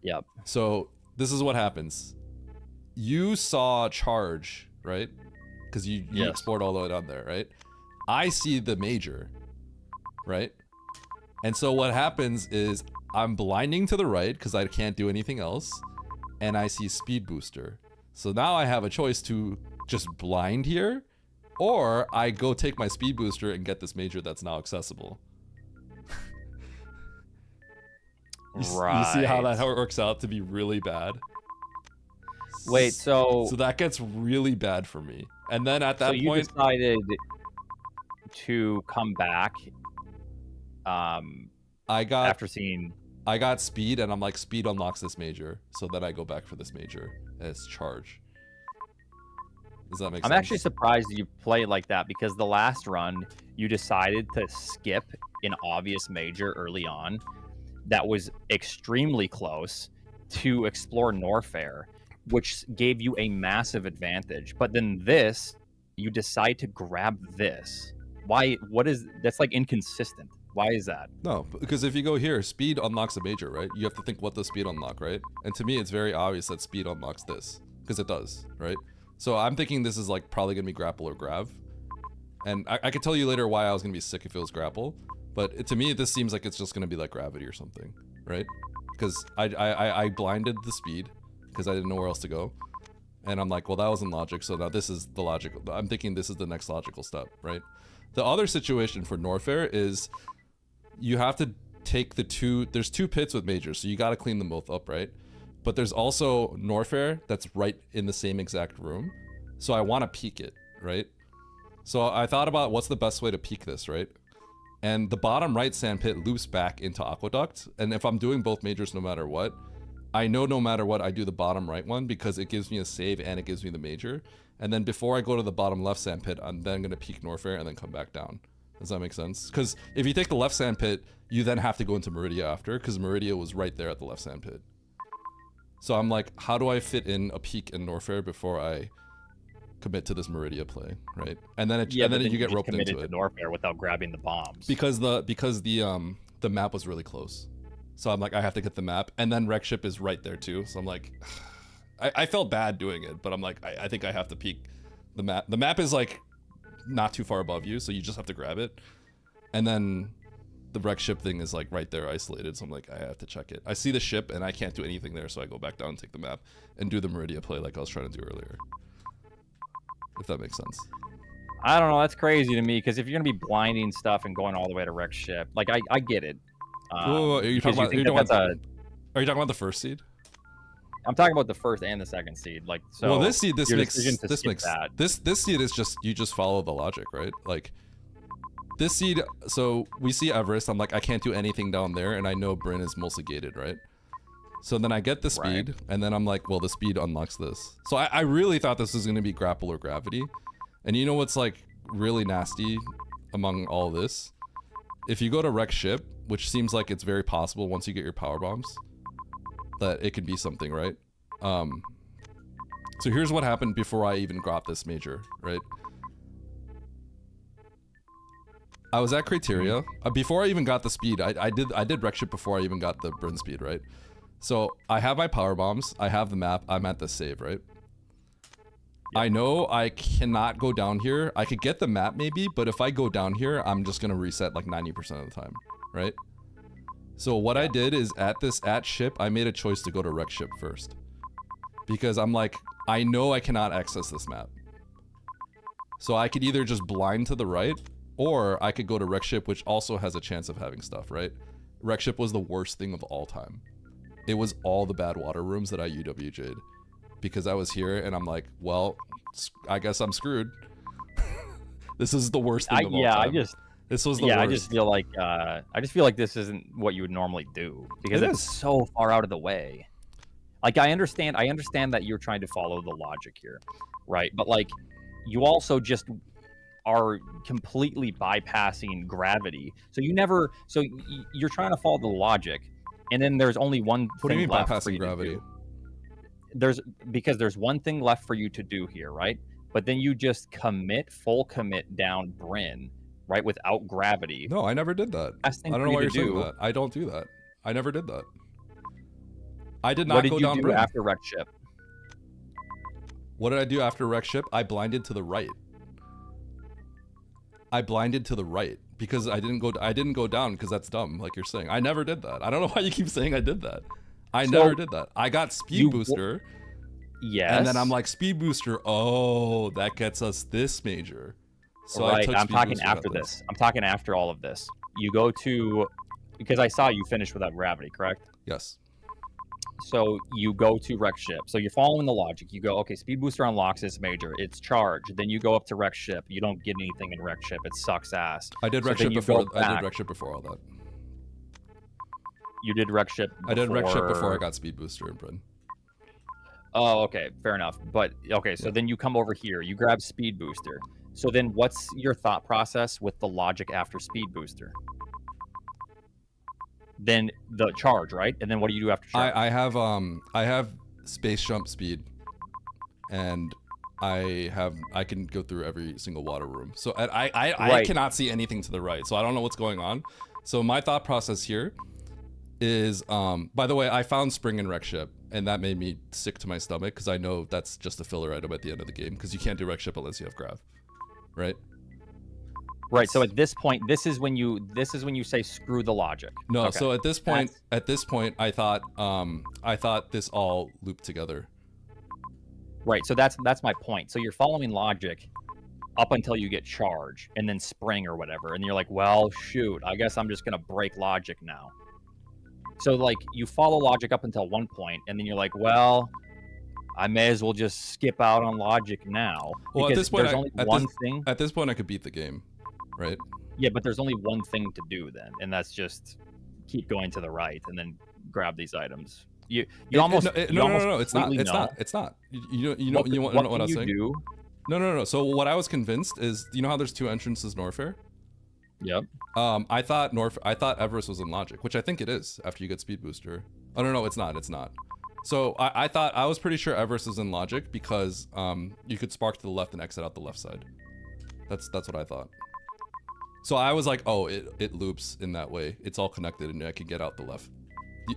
Speaker 2: Yep.
Speaker 1: So, this is what happens. You saw Charge, right? Because you explored all the way down there, right? I see the Major, right? And so what happens is I'm blinding to the right because I can't do anything else. And I see Speed Booster. So now I have a choice to just blind here, or I go take my Speed Booster and get this Major that's now accessible.
Speaker 2: Right.
Speaker 1: You see how that works out to be really bad?
Speaker 2: Wait, so
Speaker 1: that gets really bad for me. And then at that point,
Speaker 2: you decided to come back. After seeing.
Speaker 1: I got Speed, and I'm like, Speed unlocks this Major, so then I go back for this Major as Charge. Does that make sense?
Speaker 2: I'm actually surprised you play it like that, because the last run, you decided to skip an obvious Major early on that was extremely close to explore Norfair, which gave you a massive advantage. But then you decide to grab this. Why? That's like inconsistent. Why is that?
Speaker 1: No, because if you go here, Speed unlocks a Major, right? You have to think, what does Speed unlock, right? And to me, it's very obvious that Speed unlocks this, because it does, right? So I'm thinking this is like probably gonna be Grapple or Grav. And I could tell you later why I was gonna be sick if it was Grapple, but to me, this seems like it's just gonna be like Gravity or something, right? Because I blinded the Speed, because I didn't know where else to go. And I'm like, well, that wasn't logic, so now this is the logical. I'm thinking this is the next logical step, right? The other situation for Norfair is you have to take there's 2 pits with Majors, so you got to clean them both up, right? But there's also Norfair that's right in the same exact room. So I want to peak it, right? So I thought about what's the best way to peak this, right? And the bottom right sandpit loops back into Aqueduct. And if I'm doing both majors no matter what, I know no matter what I do the bottom right one because it gives me a save and it gives me the major. And then before I go to the bottom left sandpit, I'm then going to peak Norfair and then come back down. Does that make sense? Because if you take the left sandpit, you then have to go into Meridia after because Meridia was right there at the left sandpit. So I'm like, how do I fit in a peak in Norfair before I commit to this Meridia play, right? And then you get roped into it.
Speaker 2: Norfair without grabbing the bombs.
Speaker 1: Because the map was really close. So I'm like, I have to get the map, and then Wreck Ship is right there too. So I'm like, I felt bad doing it, but I'm like, I think I have to peek the map. The map is like not too far above you, so you just have to grab it. And then the Wreck Ship thing is like right there isolated, so I'm like, I have to check it. I see the ship and I can't do anything there, so I go back down and take the map and do the Meridia play like I was trying to do earlier. If that makes sense.
Speaker 2: I don't know, that's crazy to me, because if you're gonna be blinding stuff and going all the way to Wreck Ship, like I get it.
Speaker 1: Are you talking about the first seed?
Speaker 2: I'm talking about the first and the second seed. Like, so
Speaker 1: well, this seed, this makes
Speaker 2: that.
Speaker 1: this seed is just, you just follow the logic, right? Like this seed, so we see Everest, I'm like, I can't do anything down there, and I know Bryn is mostly gated, right? So then I get the speed, and then I'm like, well, the speed unlocks this. So I really thought this was going to be grapple or gravity. And you know what's like really nasty among all this? If you go to Wreck Ship, which seems like it's very possible once you get your power bombs, that it could be something, right? So here's what happened before I even got this major, right? I was at Criteria. Before I even got the speed, I did Wreck Ship before I even got the Bryn speed, right? So I have my power bombs, I have the map, I'm at the save, right? I know I cannot go down here. I could get the map maybe, but if I go down here, I'm just gonna reset like 90% of the time, right? So what I did is at ship, I made a choice to go to Wreck Ship first. Because I'm like, I know I cannot access this map. So I could either just blind to the right, or I could go to Wreck Ship, which also has a chance of having stuff, right? Wreck Ship was the worst thing of all time. It was all the bad water rooms that I UWJ'd. Because I was here and I'm like, well, I guess I'm screwed. This is the worst thing of all time. This was the worst.
Speaker 2: I just feel like this isn't what you would normally do, because it's so far out of the way. Like, I understand that you're trying to follow the logic here, right? But like, you also just are completely bypassing gravity. So you're trying to follow the logic, and then there's only one
Speaker 1: What do you
Speaker 2: thing
Speaker 1: mean
Speaker 2: left
Speaker 1: bypassing
Speaker 2: for you
Speaker 1: gravity?
Speaker 2: to do. There's one thing left for you to do here, right? But then you just full commit down Bryn, right, without gravity.
Speaker 1: No, I never did that. I don't know why you're saying that. I don't do that. I never did that. I did not go down Bryn.
Speaker 2: What did you do after Wreck Ship?
Speaker 1: What did I do after Wreck Ship? I blinded to the right. I blinded to the right because I didn't go down because that's dumb, like you're saying. I never did that. I don't know why you keep saying I did that. I never did that. I got speed booster.
Speaker 2: Yes.
Speaker 1: And then I'm like, speed booster. Oh, that gets us this major. So
Speaker 2: right. I'm talking after this. I'm talking after all of this. You go to, because I saw you finish without gravity, correct?
Speaker 1: Yes.
Speaker 2: So you go to Wreck Ship. So you're following the logic. You go, okay, speed booster unlocks this major. It's charged. Then you go up to Wreck Ship. You don't get anything in Wreck Ship. It sucks ass.
Speaker 1: I did Wreck Ship before. I did Wreck Ship before all that.
Speaker 2: You did Wreck Ship before...
Speaker 1: I did Wreck Ship before I got speed booster in Bryn.
Speaker 2: Oh, okay, fair enough. But okay, so then you come over here. You grab speed booster. So then what's your thought process with the logic after speed booster? Then the charge, right? And then what do you do after charge?
Speaker 1: I have space jump speed, and I can go through every single water room. So I cannot see anything to the right. So I don't know what's going on. So my thought process here is, by the way, I found Spring in Wreck Ship, and that made me sick to my stomach because I know that's just a filler item at the end of the game because you can't do Wreck Ship unless you have grav, right?
Speaker 2: Right. So at this point, this is when you say screw the logic.
Speaker 1: No.
Speaker 2: Okay.
Speaker 1: So at this point, I thought this all looped together.
Speaker 2: Right. So that's my point. So you're following logic up until you get charge and then spring or whatever, and you're like, well, shoot, I guess I'm just gonna break logic now. So like you follow logic up until one point, and then you're like, well, I may as well just skip out on logic now.
Speaker 1: Well, at this point,
Speaker 2: there's only one thing.
Speaker 1: At this point, I could beat the game, right?
Speaker 2: Yeah, but there's only one thing to do then, and that's just keep going to the right and then grab these items. You almost
Speaker 1: no, it's not. It's not. You know what I was saying?
Speaker 2: Do?
Speaker 1: No. So what I was convinced is, you know how there's 2 entrances Norfair?
Speaker 2: Yep.
Speaker 1: I thought Everest was in logic, which I think it is after you get speed booster. Oh no, it's not. It's not. So I was pretty sure Everest is in logic because you could spark to the left and exit out the left side. That's what I thought. So I was like, oh, it loops in that way. It's all connected and I can get out the left.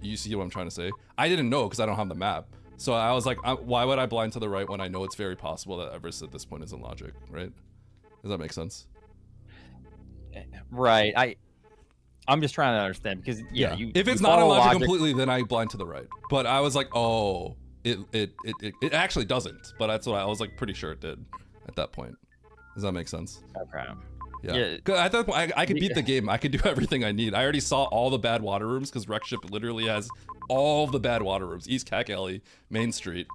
Speaker 1: You see what I'm trying to say? I didn't know because I don't have the map. So I was like, why would I blind to the right when I know it's very possible that Everest at this point is in logic, right? Does that make sense?
Speaker 2: Right. I'm just trying to understand because
Speaker 1: if it's not in logic completely, then I blind to the right. But I was like, oh, it actually doesn't. But that's what I was like pretty sure it did at that point. Does that make sense?
Speaker 2: Okay.
Speaker 1: Yeah. At that point, I could beat the game. I could do everything I need. I already saw all the bad water rooms because Wreck Ship literally has all the bad water rooms. East Cack Alley, Main Street,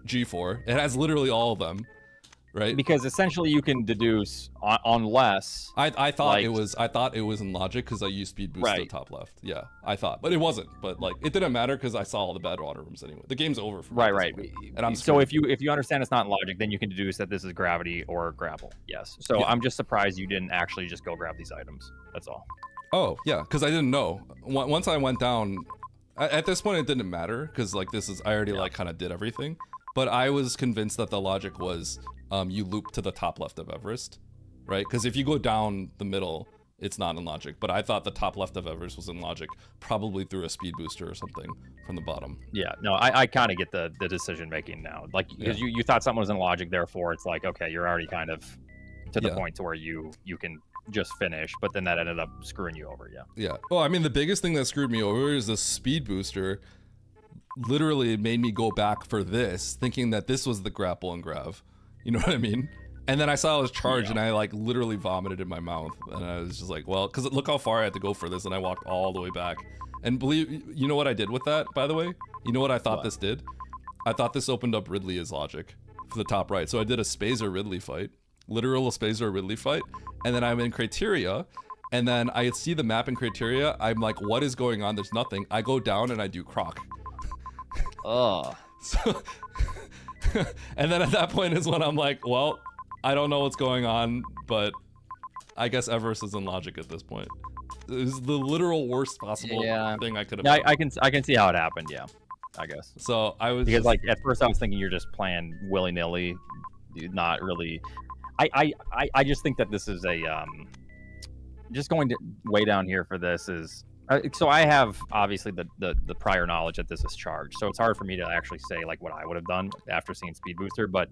Speaker 1: G4. It has literally all of them. Right?
Speaker 2: Because essentially you can deduce unless
Speaker 1: I thought it was in logic because I used speed boost to the top left. Yeah, I thought, but it wasn't. But like it didn't matter because I saw all the bad water rooms anyway. The game's over for me.
Speaker 2: Right.
Speaker 1: And I'm
Speaker 2: so if you understand it's not in logic, then you can deduce that this is gravity or grapple. Yes. So yeah. I'm just surprised you didn't actually just go grab these items. That's all.
Speaker 1: Oh yeah, because I didn't know. Once I went down, at this point it didn't matter because like I already like kind of did everything. But I was convinced that the logic was you loop to the top left of Everest, right? Because if you go down the middle, it's not in logic. But I thought the top left of Everest was in logic, probably through a speed booster or something from the bottom.
Speaker 2: Yeah, no, I kind of get the decision making now. Like, because you thought something was in logic, therefore it's like, okay, you're already kind of to the point to where you can just finish, but then that ended up screwing you over,
Speaker 1: Yeah. Well, I mean, the biggest thing that screwed me over is the speed booster. Literally, it made me go back for this, thinking that this was the grapple and grav. You know what I mean? And then I saw it was charged and I like literally vomited in my mouth. And I was just like, well, because look how far I had to go for this. And I walked all the way back. And you know what I did with that, by the way? You know what I thought this did? I thought this opened up Ridley as logic for the top right. So I did a Spazer Ridley fight, literal Spazer Ridley fight. And then I'm in Criteria. And then I see the map in Criteria. I'm like, what is going on? There's nothing. I go down and I do Croc.
Speaker 2: Oh.
Speaker 1: So, and then at that point is when I'm like, well, I don't know what's going on, but I guess Everest is in logic at this point. It was the literal worst possible thing I could have done.
Speaker 2: I can see how it happened, I guess.
Speaker 1: So I was
Speaker 2: because like at first I was thinking you're just playing willy-nilly, not really. I just think that this is a just going to way down here for this is so I have obviously the prior knowledge that this is charged, so it's hard for me to actually say like what I would have done after seeing speed booster, but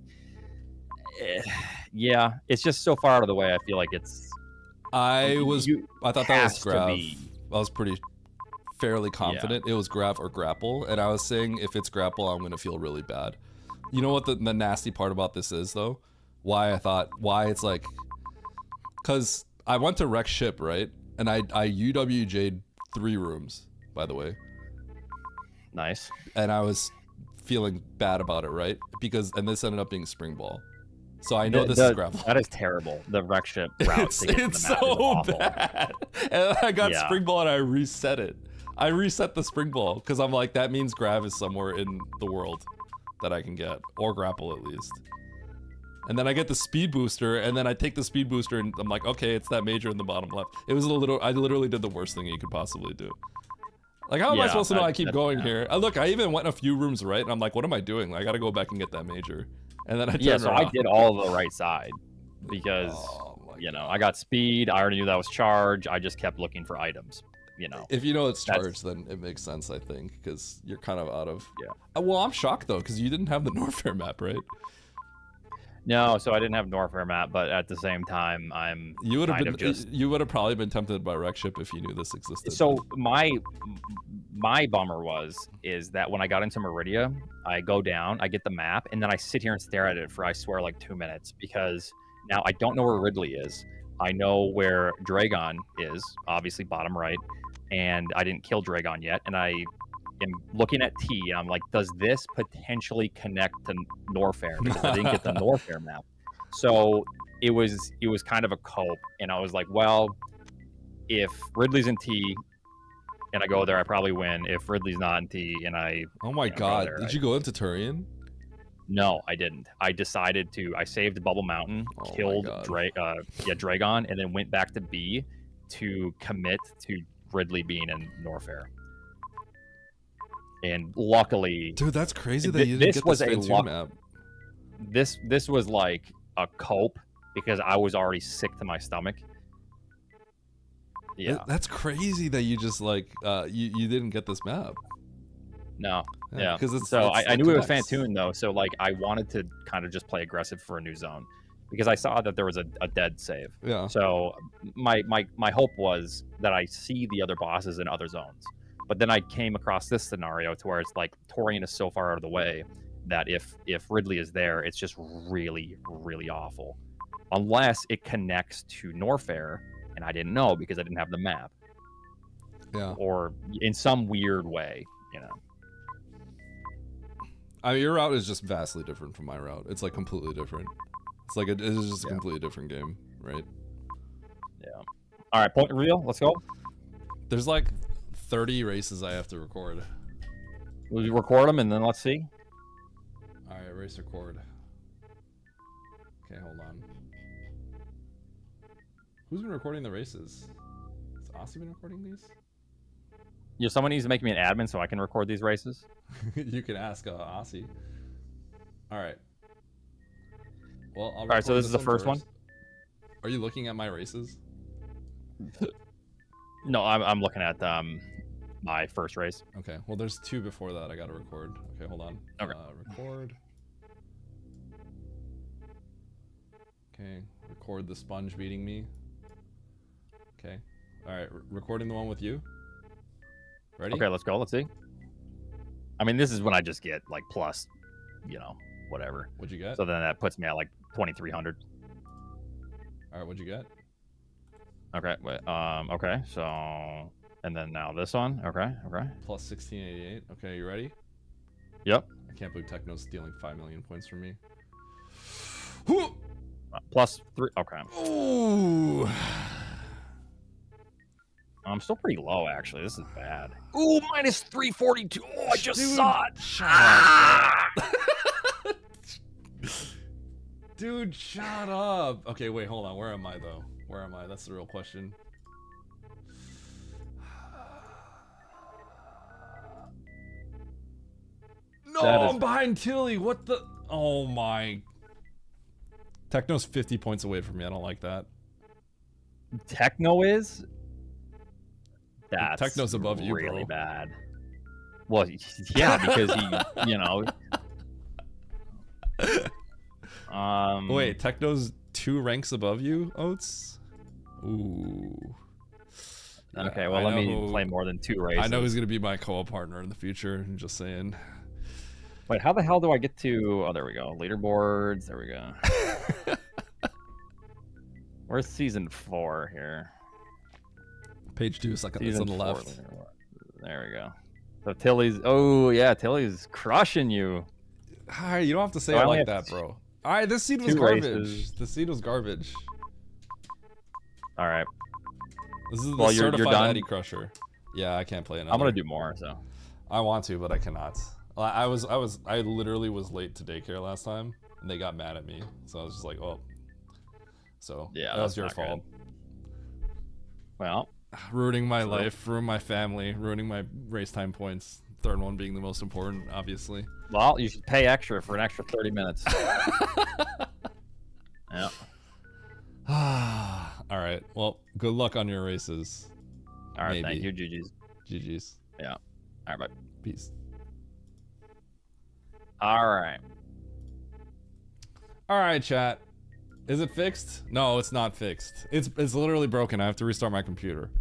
Speaker 2: yeah, it's just so far out of the way. I feel like it's
Speaker 1: I thought that was grav. I was pretty fairly confident it was grav or grapple, and I was saying if it's grapple I'm gonna feel really bad. You know what the nasty part about this is though? Why it's like, because I went to Wreck Ship, right? And I UWJ'd 3 rooms, by the way.
Speaker 2: Nice.
Speaker 1: And I was feeling bad about it, right? And this ended up being Spring Ball. So I know this is gravel.
Speaker 2: That is terrible. The Wreck Ship route to get to the map is awful.
Speaker 1: Bad. And I got Spring Ball and I reset it. I reset the Spring Ball because I'm like, that means grav is somewhere in the world that I can get, or grapple at least. And then I get the speed booster, and then I take the speed booster, and I'm like, okay, it's that major in the bottom left. It was I literally did the worst thing you could possibly do. Like, how am I supposed to know I keep going here? Look, I even went a few rooms right, and I'm like, what am I doing? I gotta go back and get that major. And then I turned around.
Speaker 2: I did all the right side because, I got speed. I already knew that was charge. I just kept looking for items.
Speaker 1: If you know it's charged, then it makes sense, I think, because you're kind of out of. Yeah. Well, I'm shocked though, because you didn't have the Norfair map, right?
Speaker 2: No, so I didn't have Norfair map, but at the same time,
Speaker 1: you would have probably been tempted by Wreck Ship if you knew this existed.
Speaker 2: So my bummer is that when I got into Meridia, I go down, I get the map, and then I sit here and stare at it for I swear like 2 minutes because now I don't know where Ridley is. I know where Dragon is, obviously bottom right, and I didn't kill Dragon yet, and I am looking at T, and I'm like, does this potentially connect to Norfair? Because I didn't get the Norfair map. So it was kind of a cope, and I was like, well, if Ridley's in T and I go there, I probably win. If Ridley's not in T and I
Speaker 1: Oh my god, did you go into Turian?
Speaker 2: No, I didn't. I decided to. I saved Bubble Mountain, killed Dragon, and then went back to B to commit to Ridley being in Norfair. And luckily,
Speaker 1: dude, that's crazy that you didn't get this Fantoon map.
Speaker 2: This was like a cope because I was already sick to my stomach. Yeah,
Speaker 1: that's crazy that you just like you didn't get this map.
Speaker 2: No, yeah.
Speaker 1: Because
Speaker 2: I knew it was Fantoon though, so like I wanted to kind of just play aggressive for a new zone because I saw that there was a dead save.
Speaker 1: Yeah.
Speaker 2: So my hope was that I see the other bosses in other zones, but then I came across this scenario to where it's like Torian is so far out of the way that if Ridley is there, it's just really awful, unless it connects to Norfair, and I didn't know because I didn't have the map.
Speaker 1: Yeah.
Speaker 2: Or in some weird way, you know.
Speaker 1: I mean, your route is just vastly different from my route. It's like completely different. It's like it is just a completely different game, right?
Speaker 2: Yeah. All right, point reveal. Let's go.
Speaker 1: There's like 30 races I have to record.
Speaker 2: We'll record them and then let's see.
Speaker 1: All right, race record. Okay, hold on. Who's been recording the races? Has Aussie been recording these?
Speaker 2: Yeah, someone needs to make me an admin so I can record these races.
Speaker 1: You can ask Aussie. All right. Well,
Speaker 2: all right. So this is the first one.
Speaker 1: Are you looking at my races?
Speaker 2: No, I'm looking at my first race.
Speaker 1: Okay. Well, there's 2 before that I got to record. Okay, hold on.
Speaker 2: Okay.
Speaker 1: Record. Okay. Record the sponge beating me. Okay. All right. Recording the one with you. Ready?
Speaker 2: Okay, let's go. Let's see. I mean, this is when I just get like plus, you know, whatever.
Speaker 1: What'd you get?
Speaker 2: So then that puts me at like 2,300.
Speaker 1: All right, what'd you get?
Speaker 2: Okay, wait. Okay, so and then now this one. Okay.
Speaker 1: Plus 1688. Okay, you ready?
Speaker 2: Yep.
Speaker 1: I can't believe Techno's stealing 5 million points from me.
Speaker 2: Plus 3. Okay.
Speaker 1: Ooh.
Speaker 2: I'm still pretty low, actually. This is bad. Ooh, minus 342. Oh, I just saw it.
Speaker 1: Shut up. Dude, shut up. Okay, wait, hold on. Where am I, though? Where am I? That's the real question. No, I'm behind Tilly. What the? Oh, my. Techno's 50 points away from me. I don't like that.
Speaker 2: Techno is? That's
Speaker 1: Techno's above you,
Speaker 2: really
Speaker 1: bro.
Speaker 2: bad. Well, yeah, because he, you know.
Speaker 1: Wait, Techno's 2 ranks above you, Oats? Ooh.
Speaker 2: Okay, well, let me play more than 2 races.
Speaker 1: I know who's going to be my co-op partner in the future. I'm just saying.
Speaker 2: Wait, how the hell do I get to... Oh, there we go. Leaderboards. There we go. Where's season 4 here?
Speaker 1: Page 2, second on the left.
Speaker 2: There we go. So Tilly's... Oh, yeah, Tilly's crushing you.
Speaker 1: Hi, you don't have to say it like that, bro. All right, this seed was garbage. The seed was garbage.
Speaker 2: All right.
Speaker 1: This is the certified Eddie Crusher. Yeah, I can't play another.
Speaker 2: I'm gonna do more, so.
Speaker 1: I want to, but I cannot. I literally was late to daycare last time, and they got mad at me. So I was just like, oh. So
Speaker 2: yeah,
Speaker 1: that was your fault.
Speaker 2: Good. Well,
Speaker 1: ruining my life, ruining my family, ruining my race time points. Third one being the most important, obviously.
Speaker 2: Well, you should pay extra for an extra 30 minutes. Yeah.
Speaker 1: All right. Well, good luck on your races.
Speaker 2: All right. Maybe. Thank you. GG's.
Speaker 1: GG's.
Speaker 2: Yeah. All right. Bye.
Speaker 1: Peace.
Speaker 2: All right.
Speaker 1: All right, chat. Is it fixed? No, it's not fixed. It's literally broken. I have to restart my computer.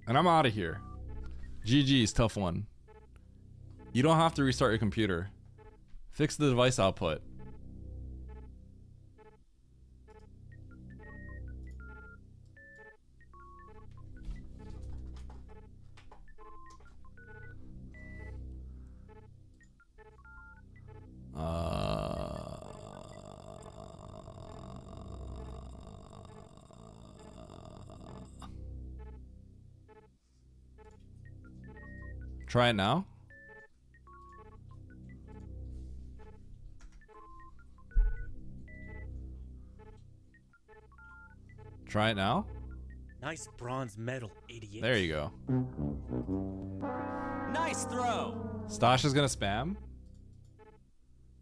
Speaker 1: And I'm out of here. GG's, tough one. You don't have to restart your computer. Fix the device output. Try it now. Try it now.
Speaker 3: Nice bronze medal, idiot.
Speaker 1: There you go.
Speaker 3: Nice throw.
Speaker 1: Stosh is gonna spam.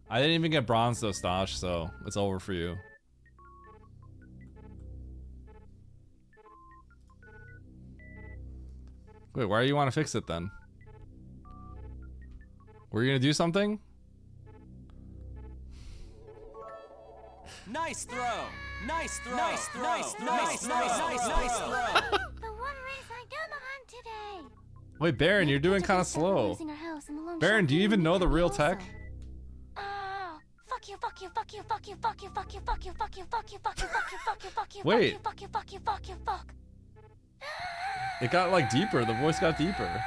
Speaker 1: I didn't even get bronze though, Stosh, so it's over for you. Wait, why do you want to fix it then? Were you gonna do something?
Speaker 3: Nice throw. Nice throw. Nice throw. Nice throw. Nice throw. Nice throw.
Speaker 4: The one race I got behind today.
Speaker 1: Wait, Baron, you're doing kind of slow. Baron, do you even know the real tech?
Speaker 4: Oh, fuck you, fuck you, fuck you, fuck you, fuck you, fuck you, fuck you, fuck you, fuck you, fuck you, fuck you, fuck you, fuck you,
Speaker 1: Wait.
Speaker 4: fuck you, fuck you, fuck you, fuck.
Speaker 1: It got like deeper. The voice got deeper.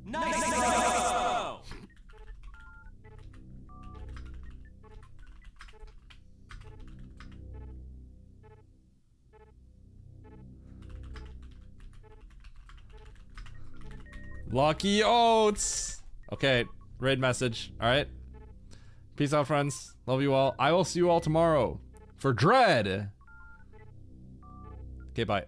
Speaker 3: Nice throw.
Speaker 1: Lucky Oats. Okay, raid message. All right. Peace out, friends. Love you all. I will see you all tomorrow for Dread. Okay, bye.